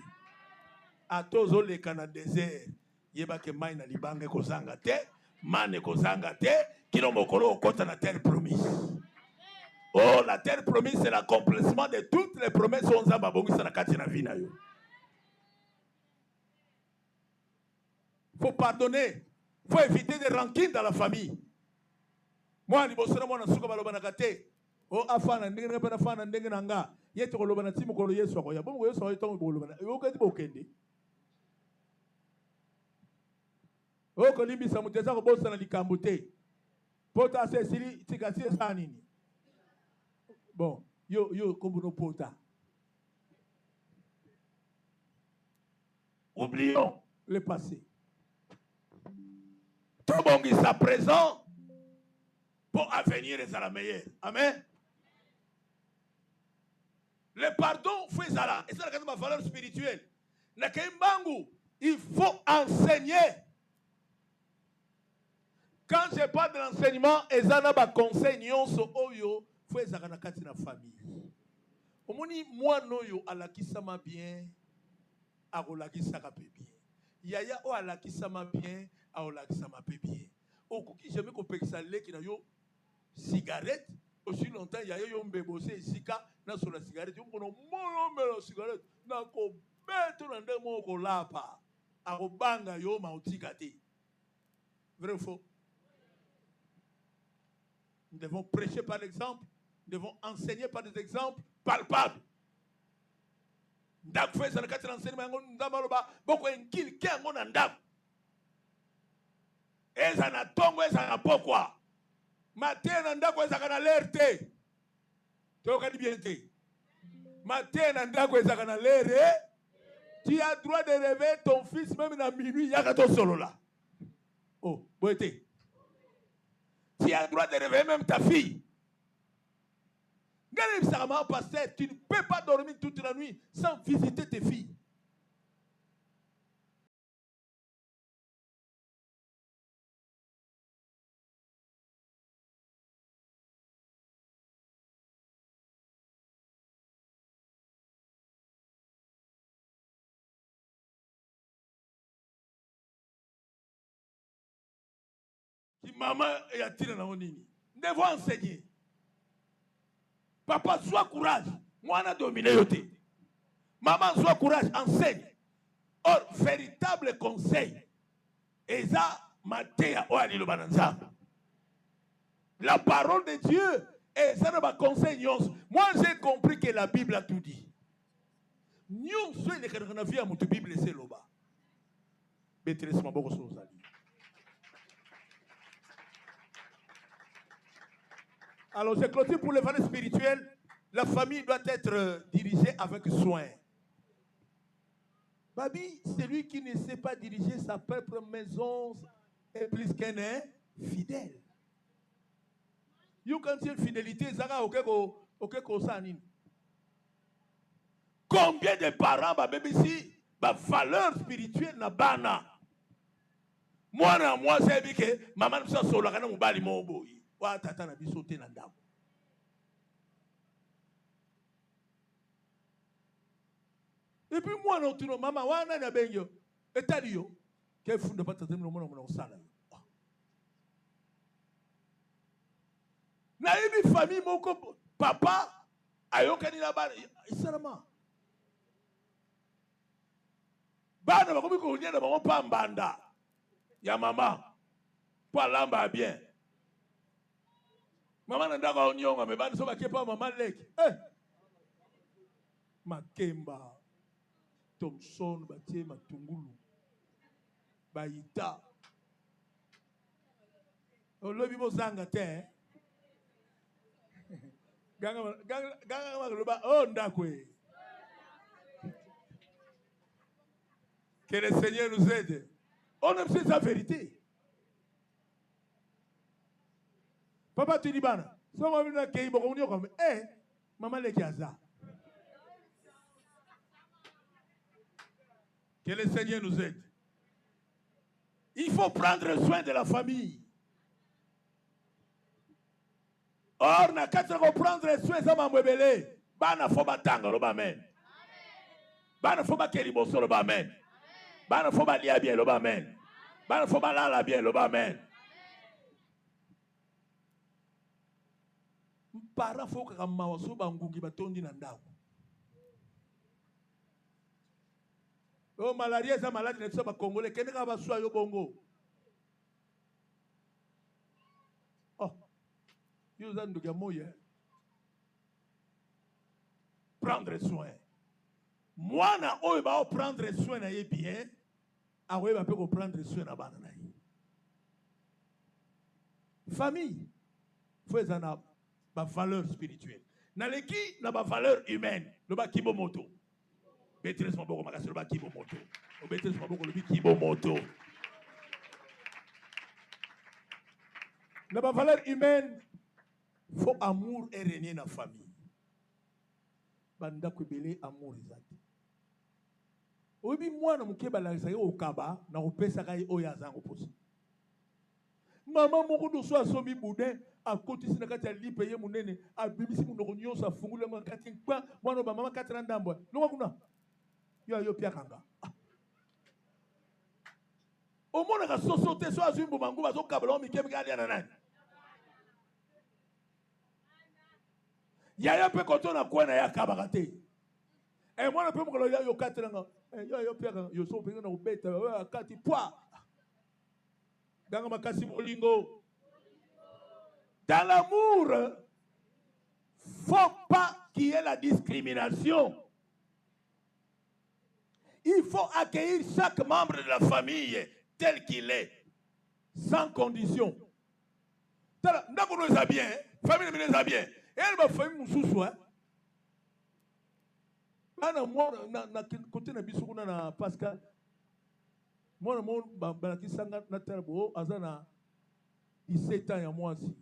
atozo leka na désert yeba ke mai na libanga ko zanga te mane ko zanga te kino mokolo okota na terre promise. Oh, la terre promise, c'est l'accomplissement de toutes les promesses on a babongi sa na kati na vie na yo. Faut pardonner. Faut éviter des rancines dans la famille. Moi, ni bosana mwana suka baloba na kate. Oh, afana ndenge na afana ndenge na nga. Yete ko loba na timu ko Yesu ko ya. Bomo Yesu ko tongo boloba na. Yo kati bokende. Oh, ko limbi sa muteza ko bosa na likambo te. Pota se sili tikasi sa nini. Bon, yo comme nos potas. Oublions le passé. Tout le monde est à présent pour avenir est à la meilleure. Amen. Le pardon fait ça. Et ça, c'est ma valeur spirituelle. Il faut enseigner. Quand je parle de l'enseignement, et ça n'a pas conseil, oyo. Faut ezaka na kati na famille. Omoni moi noyo alakisama bien, akolakisaka pe bien. Yaya o alakisama bien, akolakisama pe bien. Okoki jamais ko pekisa leki na yo cigarette, aussi longtemps yaya yo mbebose isika na so la cigarette, yo kono mono melo cigarette na ko beto na ndemo ko lapa. Akobanga yo mautika te. Vrai ou faux? Nous devons prêcher par l'exemple. Nous devons enseigner par des exemples palpables. ndako fe ezala kati na enseignement yango nzambe aloba bokoinculke yango na ndako eza na ntongo eza na pokwa mateya na ndako ezalaka na lere te toyokani bien te mateya na ndako ezalaka na lere. Tu as droit de réveiller ton fils même dans minuit yaka tosolola. Oh boyete. Tu as droit de réveiller même ta fille. Pasteur, tu ne peux pas dormir toute la nuit sans visiter tes filles. Qui maman est attirée dans mon nini. Nous devons enseigner. Papa, sois courage. Moi, on a dominé yote. Maman, sois courage, enseigne. Or, véritable conseil. Eza matéa oani lo bananza. La parole de Dieu. Et ça ne va conseiller. Moi, j'ai compris que la Bible a tout dit. Nous sommes les gens qui ont la Bible, c'est là-bas. Maîtrise ma beaucoup sur ça. Alors, je clôture pour les valeurs spirituelles. La famille doit être dirigée avec soin. Babi, celui qui ne sait pas diriger sa propre maison est plus qu'un fidèle. You can see fidélité, Zara, combien de parents, babi, si, valeur spirituelle na bana. Moi, c'est que maman ça solo kana mubali moboyi. Wa tata na biso te na ndako. Et puis moi non tuno mama wana na benyo etali yo ke funda patata mino mona mona osala. Na ibi famille moko papa ayokani na bana isalama. Bana bakomi ko nya na bango pa mbanda ya mama. Po lamba bien. Maman n'a pas de mais ban so ba kepa maman lek. Makemba. Thompson batie matungulu. Baita. Olobi mo zanga te. Ganga loba oh ndakwe. Que le Seigneur nous aide. On aime sa vérité. Papa tu dis bana, so ma vina kei boko unyo comme maman le kiaza. Que le Seigneur nous aide. Il faut prendre soin de la famille. Or na katra ko prendre soin za mamwebele, bana fo batanga lo ba amen. Bana fo ba keri boso lo ba amen. Bana fo ba lia bien lo ba amen. Bana fo ba lala bien lo ba amen. Para foka kama waso bangungi batondi na ndako. Oh malaria za maladi na tsaba Congolais kende ka baswa yo bongo. Oh. Yo za nduga moya. Prendre soin. Mwana oyo ba prendre soin na ye bien, awe ba pe ko prendre soin na bana na ye. Famille. Faut ezana ba valeur spirituelle. Naleki na ba valeur humaine, le ba kibo moto. Maîtrise mon boko makasi le ba kibo moto. O maîtrise mon boko le bi kibo moto. Na ba valeur humaine, faut amour et régner na famille. Banda ko belé amour ezati. Obi mwana mukeba la sayo okaba na opesa kai oya zango posi. Maman moko do so asomi boudin a kotisi na kati ya lipe ye munene a bibisi munoko nyonso afungula mwa kati kwa mwana ba mama 4 ndambo no kuna yo pia kanga o mona ka sosote so azimbo mangu bazo kabla o mikebe gali na nani ya pe koto na kwa na ya kabaka te e mwana pe mokolo yo 4 nga yo pia kanga yo so pe na ubeta yo kati pwa dans l'amour, il ne faut pas qu'il y ait la discrimination. il faut accueillir chaque membre de la famille tel qu'il est, sans condition. Ndako no eza bien, famille no eza bien. Elle va famille mususu hein. Ana moi na côté na biso kuna na Pascal. Moi mon balaki sanga na terbo azana 17 ans ya mwasi.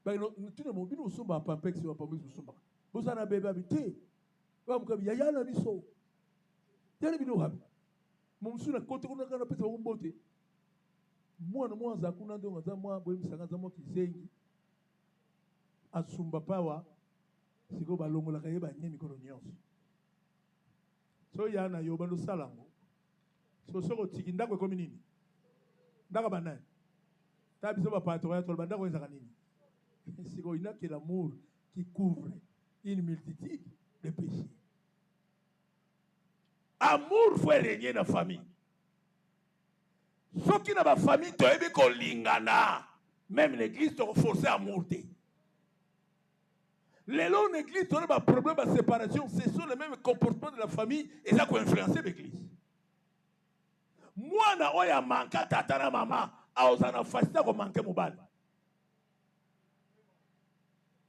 Ba no tuna mo bino somba pampex wa pampex somba. Bozana bebe habité. Ba mukabi yaya na biso. Tele bino habi. Mo msuna côté kuna kana pesa wa mbote. Mwana mwanza kuna ndo ngaza mwa boye misanga za mwa kizengi asumba pawa siko balongola kayeba nye mikolo nyonso so yana yoba no salango so soko tiki ndako ekomi nini ndako banani tabi so ba patron ya tolba ndako ezaka nini siko ina que l'amour qui couvre une multitude de péchés. Amour faut régner dans la famille. Ceux qui n'ont pas de famille, tu as vu qu'on lingana. Même l'église, tu as forcé amour. Les longs l'église, tu as un problème de séparation. Ce sont les mêmes comportements de la famille et ça qui influencé l'église. Moi, je suis manqué tata na maman. Je suis facile à manquer mon bal.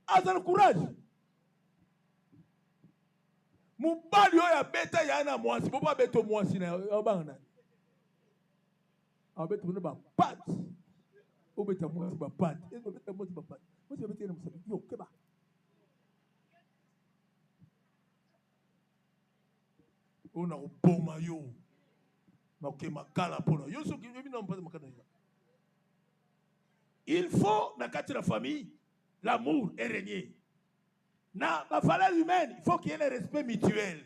Azan courage. Mon bal yo ya beta ya na moi, si pas beto moi si na obana. Abeto ne ba pat. Obeta moi ba pat. Obeta moi ba pat. Moi je beta na musabi. Yo keba. Ona oboma yo. Ok makala pona. Yo so ki vi na mpa makana yo. Il faut dans la famille l'amour est régné. Dans la valeur humaine, il faut qu'il y ait le respect mutuel.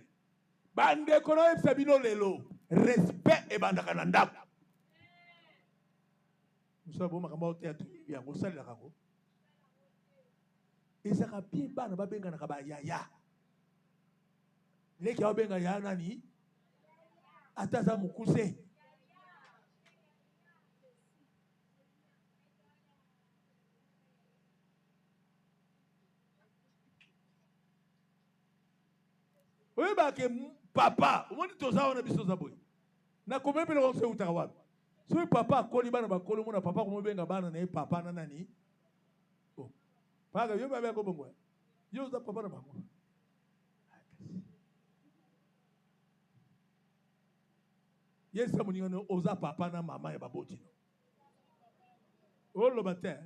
Bande kono sabino lelo, respect et bandakananda. Nous savons makambo théâtre bien ko sala kako. Ezaka bien bana ba benga na ba yaya. Leki ba benga ya nani? Ataza mukuse. Oui, bah que papa, on dit tout ça, on a besoin de ça. Na combien de personnes sont utawab? Si papa koli bana ba koli mona papa comme benga bana na papa na nani? Oh, pas que yo ba benga bongo. Yo za papa na bango. Yes, ça moni on oza papa na maman et baboti. Oh le matin.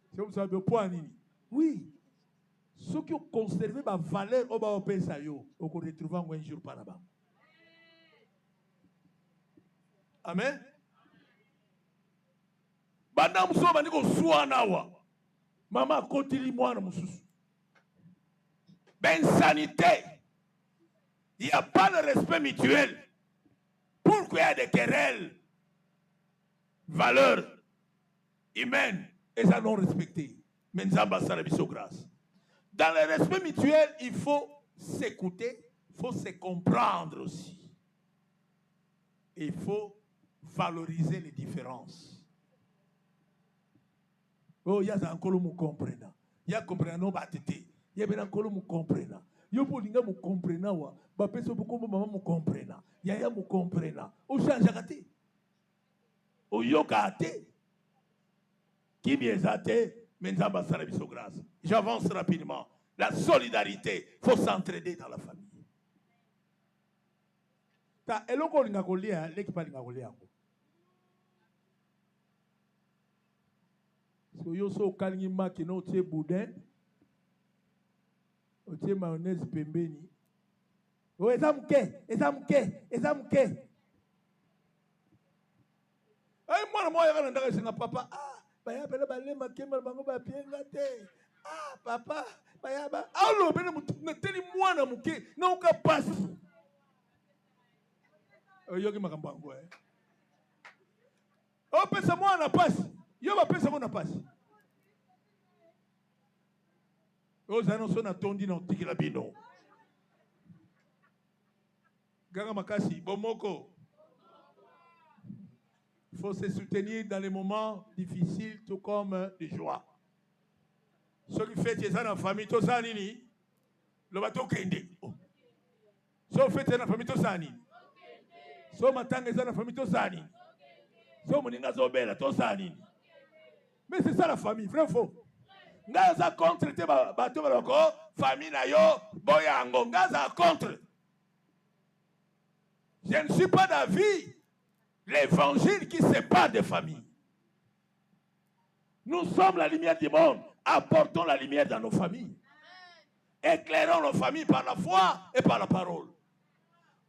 C'est comme ça be point nini? Oui. Ceux qui ont conservé ma valeur au bas au pays, on va retrouver un jour par là-bas. Amen. Banda muso bani ko suana wa. Mama kotili mwana mususu. Ben sanité. Il n'y a pas de respect mutuel. Pourquoi il y a des querelles? Valeurs humaines et ça non respectées. Mais nous avons ça la grâce. Dans le respect mutuel, il faut s'écouter, il faut se comprendre aussi. Et il faut valoriser les différences. Oh, il y a un colon qui comprend. Il y a un comprenant batté. Il y a un colon qui comprend. Il y a un colon qui comprend. Il y a un colon qui comprend. Il y a un colon qui comprend. Il y a un colon qui comprend. Il y a un colon qui comprend. J'avance rapidement. La solidarité, il faut s'entraider dans la famille. Ta eloko linga kolia, l'équipe linga kolia. So yo so kalingi makino tie boudin, tie mayonnaise pembeni. Oh ezamuke. Ay moi ya kana ndaka singa papa. Ah, ba ya pele ba le makema bango ba pienga te. Ah, papa, bayaba. Allo, bene muteli mwana muke, na uka pass. Yogi makambango eh. O pesa mwana pass. Yo ba pesa mwana pass. O zano sona tondi na tikila bino. Gaga makasi bomoko. Il faut se soutenir dans les moments difficiles tout comme de joie. Ceux qui fêtent ça dans la famille, tout ça, nini, le bateau kende. So fete na famille to sani. So matanga za na famille to sani. So moninga zo bela to sani. Mais c'est ça la famille, vrai ou faux? Ngaza contre te bato baloko famille na yo boyango ngaza contre. Je ne suis pas d'avis l'évangile qui sépare des familles. Nous sommes la lumière du monde. Apportons la lumière dans nos familles. Éclairons nos familles par la foi et par la parole.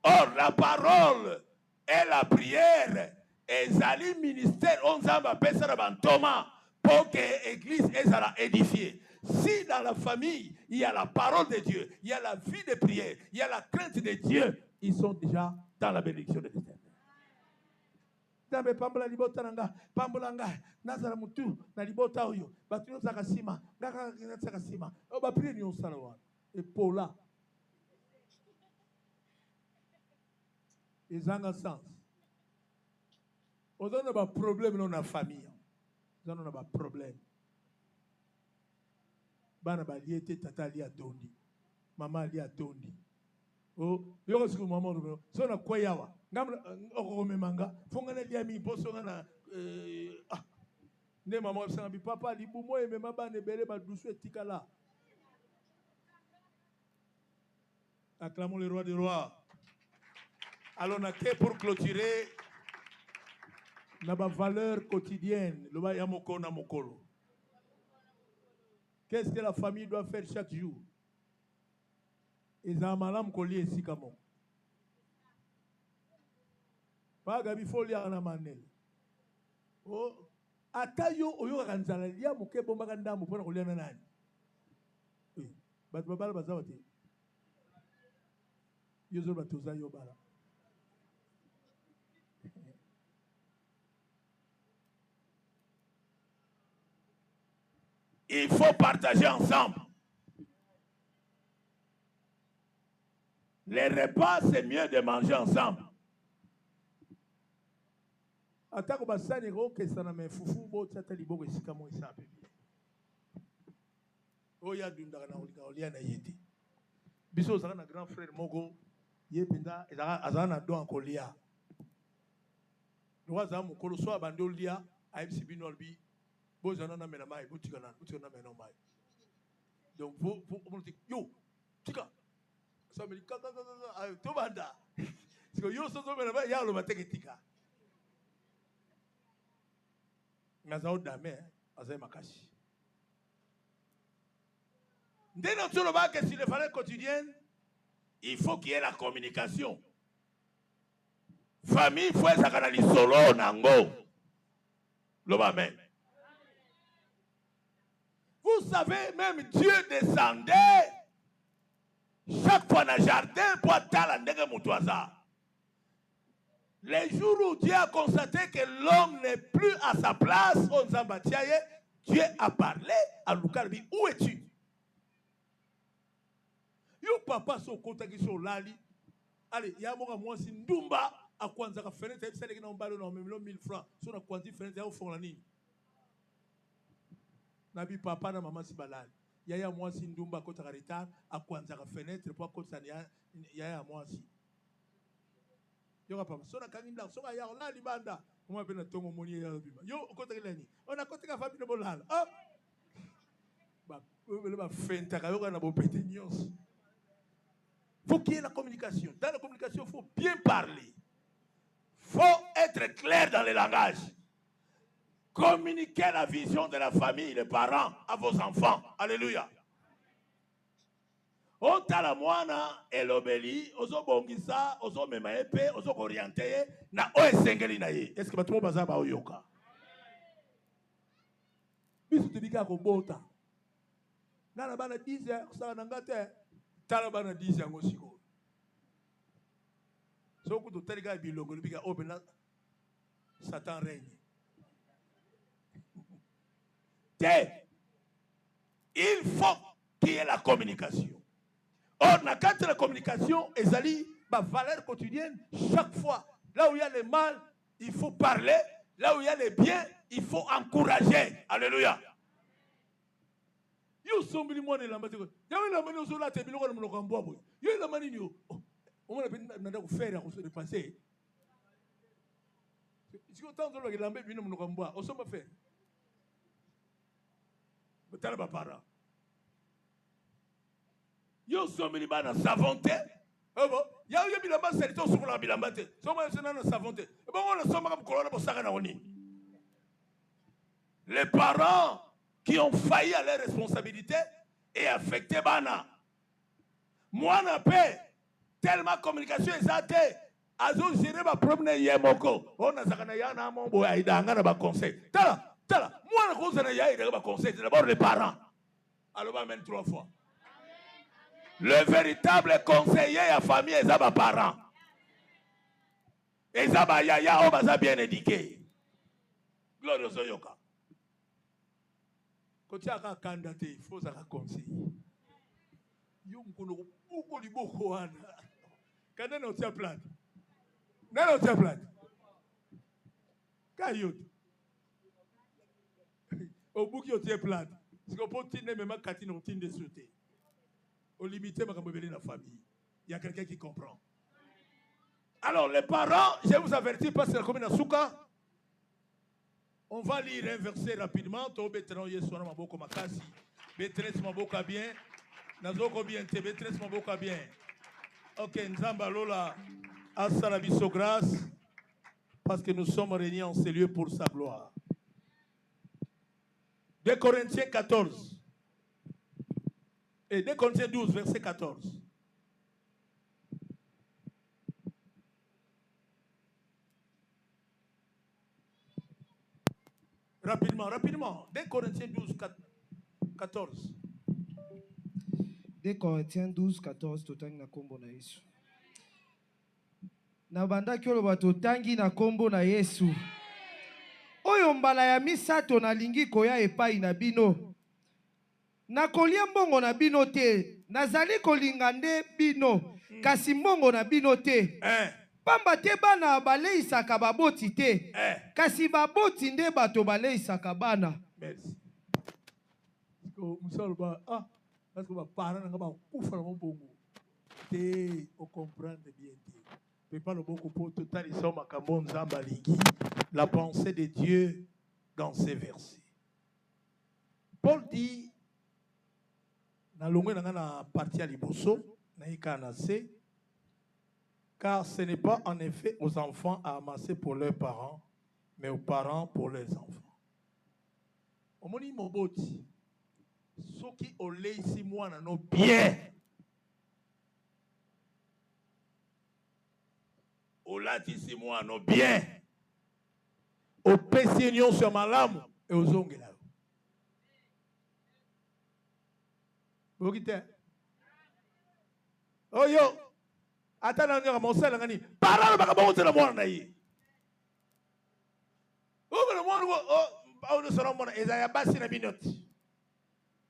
Or, la parole et la prière, ezali ministère, on zamba pesa na bantoma pour que l'église soit édifiée. Si dans la famille, il y a la parole de Dieu, il y a la vie de prière, il y a la crainte de Dieu, ils sont déjà dans la bénédiction de l'Éternel. Tambe pambola libota nanga pambola nga nazala mutu na libota oyo batuno zakasima ngaka zakasima o ba prier ni osala wa e pola ezanga sens ozona ba problème na famille ozona ba problème bana ba liete tata li atondi mama li atondi oh yoko siku mama ndo so na kwayawa ngamla okomemanga fonga na liami poso na ne mama obsanga bi papa libumo emema bana ebele ba dusu etikala. Acclamons le roi des rois. Alors on a que pour clôturer na ba valeur quotidienne le ba ya moko na mokolo. Qu'est-ce que la famille doit faire chaque jour? Eza malam koli esika mo. Paga bifoli ana manel. Oh, atayo oyo kanzala lia moke bomba kandambo pona kolia na nani? Oui, bat babala bazawati. Yozo batoza yo bala. Il faut partager ensemble. Les repas, c'est mieux de manger ensemble. Atako basani ro kesana me fufu bo tata liboko esika mo isape. Oya dundaka na olika olia na yete. Biso zaka na grand frère moko yepinda ezaka azana do ankolia. Lwa za mukolo so abando lia IFC binolbi bo zana na mena mai butika na mena mai. Donc vous yo tika ça me dit to banda. Parce que yo so mena mai ya lo bateke tika. Ngazao dame azay makashi. Dès notre lobak que sur les valeurs quotidiennes, il faut qu'il y ait la communication. Famille faut ça kana li solo nango. Loba même. Vous savez même Dieu descendait chaque fois dans le jardin pour attendre ndenge mutuaza. Les jours où Dieu a constaté que l'homme n'est plus à sa place, Dieu a parlé à Lukarbi. Où es-tu? Yo papa so kotaki so lali. Allez, ya moka mwasi ndumba akwanza ka fenêtre ebisale kina mbalo na memelo 1000 francs. So na kwanzi fenêtre ya ofona nini? Nabi papa na mama si balali. Ya mwasi ndumba kotaka retard akwanza ka fenêtre pour kotani ya mwasi. Yo papa so na kanginda so ya la libanda. Moi pe na tongo moni ya bima. Yo kotaka leni. On a kotaka famille de bolala. Ah. Ba fenta ka yo na bo pete nyos. Faut qu'il y ait la communication. Dans la communication, il faut bien parler. Il faut être clair dans le langage. Communiquez la vision de la famille, les parents, à vos enfants. Alléluia. On t'a la moana et l'obéli, ozo bongisa, ozo memaepe, ozo orienté, na oesengeli na ye. Est-ce que tout le monde va oyoka? Bisu tibika ko bota. Nana bana 10 heures, ça n'angate. Talabana 10 ans aussi. So que tu as bilongo, tu as open Satan règne. Il faut qu'il y ait la communication. Or, quand la communication est ma valeur quotidienne, chaque fois, là où il y a le mal, il faut parler. Là où il y a le bien, il faut encourager. Alléluia. Yo sombili mwana la matiko. Yawe la mani oso la te biloko na mnoko mbobo. Yo la mani yo. On nanda ko faire ko se dépasser. Si autant de l'autre l'ambé bino mon combat, on s'en va faire. Mais t'as pas parent. Yo sommes bana savonté. Ah bon, ya yo bilamba c'est tout sur la bilamba té. Somme c'est na savonté. Bon on somme comme colonne pour ça na oni. Les parents qui ont failli à leurs responsabilités et affecté bana. Moi na paix tellement communication exacte. Azo gérer ma problème yemoko. On a zakana ya na mombo ya idanga na ba conseil. Tala, moi na cause na ya idanga ba conseil, c'est d'abord les parents. Alors va même 3 fois. Le véritable conseiller à famille est à parents. Et ça va yaya on va bien éduqué. Gloire au Yoka. Quand tu as un candidat, il faut un conseiller. Yo mkono beaucoup liboko wana. Quand on tient plate. Non, tient plate. Kayot. Au bout qui tient plate. Si on peut tenir même Catine on tient de sauter. Au limité ma camobélé la famille. Il y a quelqu'un qui comprend. Alors les parents, je vous avertis parce que comme dans Souka, on va lire un verset rapidement. To betran yesona maboko makasi. Betres maboko bien. Nazoko bien te betres maboko bien. OK, Nzamba Lola Assalabiso grâce parce que nous sommes réunis en ce lieu pour sa gloire. 2 Corinthiens 14 et 2 Corinthiens 12 verset 14. Rapidement. 2 Corinthiens 12 14. 2 Corinthiens 12, 14, totangi na kombo na Yesu. Na bandaki oloba totangi na kombo na Yesu. Oyo mbala ya misato nalingi koya epai na bino. Na kolia mbongo na bino te. Nazali kolinga nde bino. Kasi mbongo na bino te. Pamba te bana baleisaka baboti te. Kasi baboti nde bato baleisaka bana. Merci. Parce que les parents n'ont pas de bongo. Et on comprend bien. Mais pas le beaucoup pour tout la pensée de Dieu dans ces versets. Paul dit dans la partie à Liboso, car ce n'est pas en effet aux enfants à amasser pour leurs parents, mais aux parents pour leurs enfants. Au moni moboti. Ceux qui ont laissé moi non bien. Au laissé moi non bien. Au pessignon sur ma lame et aux ongles là. Vous quittez. Oh yo. Attends, on a mon sel ngani. Parole ba ka la moi na yi. Oh le moi on sera mon ezaya basi na binoti.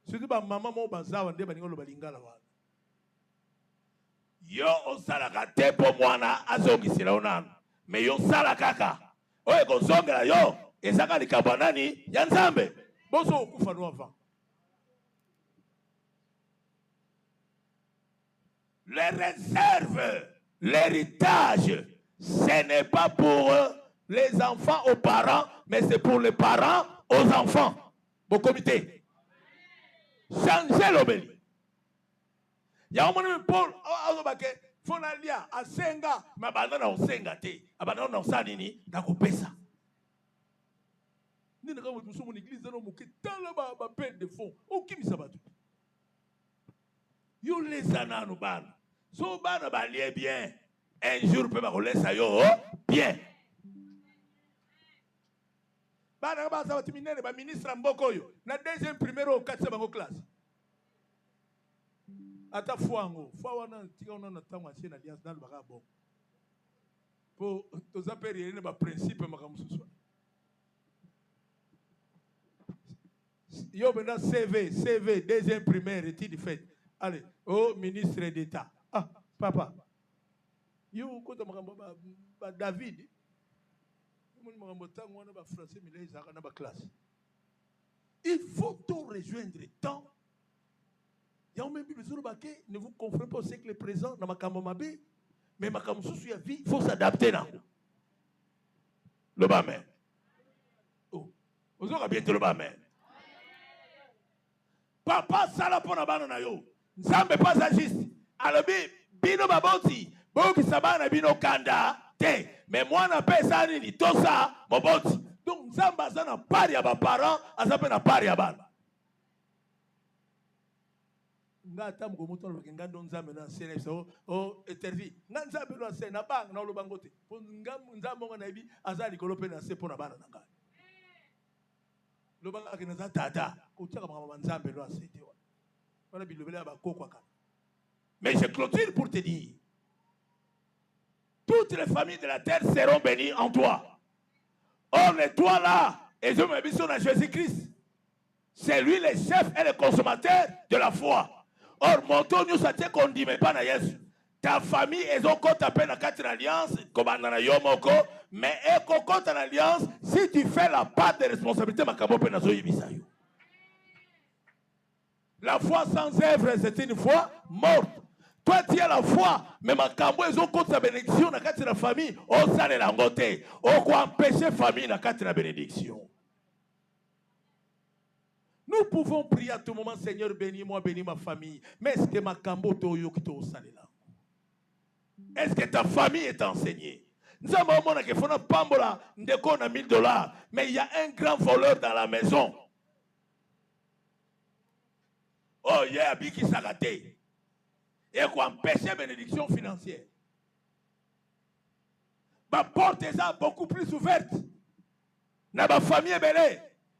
Surtout ba maman mo bazawa nde ba ngolo balingala wana. Yo osalaka te po mwana azongisila onana. Mais yo sala kaka. Oye kozongela yo ezaka likabwa nani ya Nzambe. Boso okufa no avant. Les réserves, l'héritage, ce n'est pas pour les enfants aux parents, mais c'est pour les parents aux enfants. Bon comité. Changer l'obéli. Il y a un moment où Paul a dit faut aller à Senga, mais abandonne au Senga te, abandonne au Sanini, d'Akopesa. Nous avons tous mon église dans mon qui tellement ma peine de fond. Aucun sabato. Yo les ananou ban. So ban ba lié bien. Un jour peut pas laisser yo bien. Bana ba sa terminer ba ministre mboko yo. Na deuxième primaire au 4 bango classe. Ata fuango, wana tika ona na tango asie na alliance dans le baka bon. Pour tous appeler ba principe makamususu. Yo bena CV deuxième primaire étude fait. Allez, oh ministre d'État. Ah, papa. Yo kota makambo ba David. Il faut tout rejoindre tant. Il y a même besoin de ne vous confondez pas au siècle présent dans ma camomabé. Mais ma kamsusu ya vie, il faut s'adapter là. Le bas mais. Oh, vous aurez bien le bas mais. Papa sala pona bana na yo. Nzambe pas agiste. Alobi bino baboti. Boki sabana bino kanda te. Mais moi na pesa ni tosa moboti. Donc nzambe azana pari ya ba parents, azape na pari ya bana. Nga tam ko moto lo nga don nzambe na sene so o etervi. Nga nzambe lo sene na bang na lo bangote. Po nga nzambe ngo na ibi azali ko lo pe na se pona bana na nga. Lo banga ke na za tata ko tsaka mama nzambe lo asete wa. Wana bilobela ba kokwa ka. Mais je clôture pour te dire, toutes les familles de la terre seront bénies en toi. Or, les toi là, et je me dis sur Jésus-Christ, c'est lui le chef et le consommateur de la foi. Or, mon ton nous s'attire qu'on dit, mais pas na Yesu. Ta famille, ils ont compte à peine à 4 alliances, comme on a yomoko, mais ils compte en alliance si tu fais la part de responsabilité, ma kabo penazo yibisayo. La foi sans œuvre, c'est une foi morte. Toi, tu as la foi, mais ma cambo, ils ont contre la bénédiction dans la famille. On s'en est langoté. On peut empêcher la famille dans la bénédiction. Nous pouvons prier à tout moment, Seigneur, bénis-moi, bénis ma famille. Mais est-ce que ma cambo, est-ce que ta famille est enseignée? Nous avons dit qu'il faut un pambola, on a $1000, mais il y a un grand voleur dans la maison. Oh, il y a un qui s'est raté. Et qu'on empêche la bénédiction financière. Ma porte est beaucoup plus ouverte. Dans ma famille,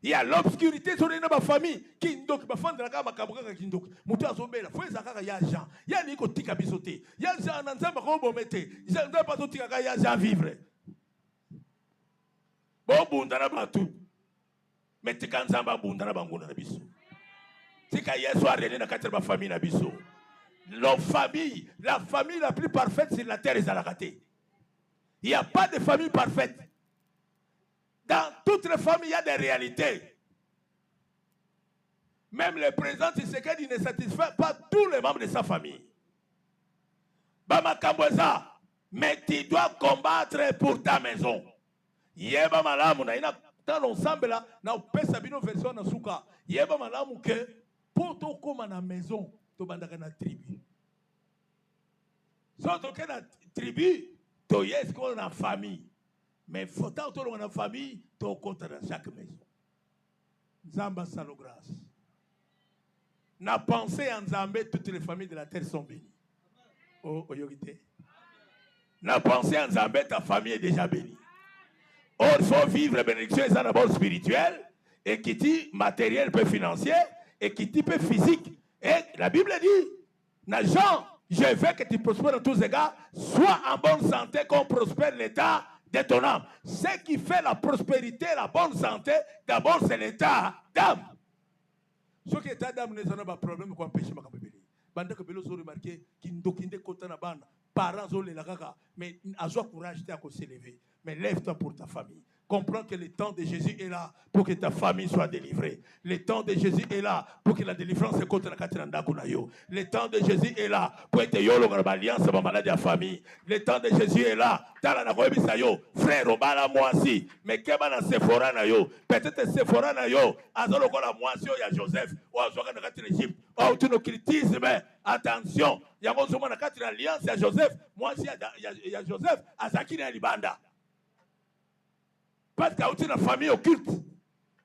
il y a l'obscurité sur ma famille. Qui donc ma femme de la gamme à qui donc Mouta Zombela, faut y a Jean. Il y a Nico Tika Bisoté. Il y a Jean Nanzamba Robomete. Il y a pas de Tika Jean vivre. Bon, Bundana Batou. Mais Tika Nzamba Bundana Banguna Biso. Tika Yeswa René na quatre ma famille na Biso. La famille la plus parfaite sur la terre est à la rater. Il n'y a pas de famille parfaite. Dans toutes les familles, il y a des réalités. Même le président Tshisekedi ne satisfait pas tous les membres de sa famille. Bama Kambweza, mais tu dois combattre pour ta maison. Yeba malamu na ina dans l'ensemble là, na pesa bino version na suka. Yeba malamu que pour to koma na maison. To bandaka na tribu. So to ke na tribu, to yes ko na famille. Mais faut tant to na famille, to compte dans chaque maison. Nzamba salo grâce. Na pensée en Nzambe, toutes les familles de la terre sont bénies. Oh, oyogite. Na pensée en Nzambe, ta famille est déjà bénie. Or, il faut vivre la bénédiction d'abord spirituelle, et qui dit matériel peu financier, et qui dit peu physique. Et la Bible dit, Jean, je veux que tu prospères dans tous les égards, sois en bonne santé, qu'on prospère l'état de ton âme. Ce qui fait la prospérité, la bonne santé, d'abord c'est l'état d'âme. Ce qui est l'état d'âme, n'est pas un problème pour empêcher ma capacité. Bande que Bélo ont remarqué qu'il n'y a pas de bande, parents ont les lagaga, mais à soi courage à s'élever. Mais lève-toi pour ta famille. Comprends que le temps de Jésus est là pour que ta famille soit délivrée. Le temps de Jésus est là pour que la délivrance se contre la katranda kunayo. Le temps de Jésus est là pour que yolo alliance ma maladie à famille. Le temps de Jésus est là. Tala na koebisa yo, frère obala mwasi, mais keba na Sephora na yo. Peut-être Sephora na yo, azolo ko la mwasi ya Joseph ou azoka na katri Egypte. Oh, tu nous critiques, mais attention, il y a mon na katri alliance ya Joseph, mwasi ya Joseph, azaki na libanda. Parce qu'il y a une famille occulte.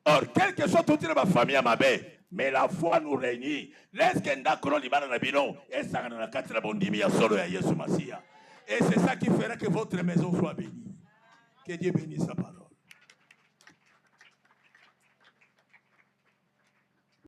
Or, quel que soit toute ma famille à ma baie, mais la foi nous réunit. Laisse qu'il y ait un libana na bino, et ça na quatre la bondimi ya solo ya Yesu Masia. Et c'est ça qui fera que votre maison soit bénie. Que Dieu bénisse sa parole.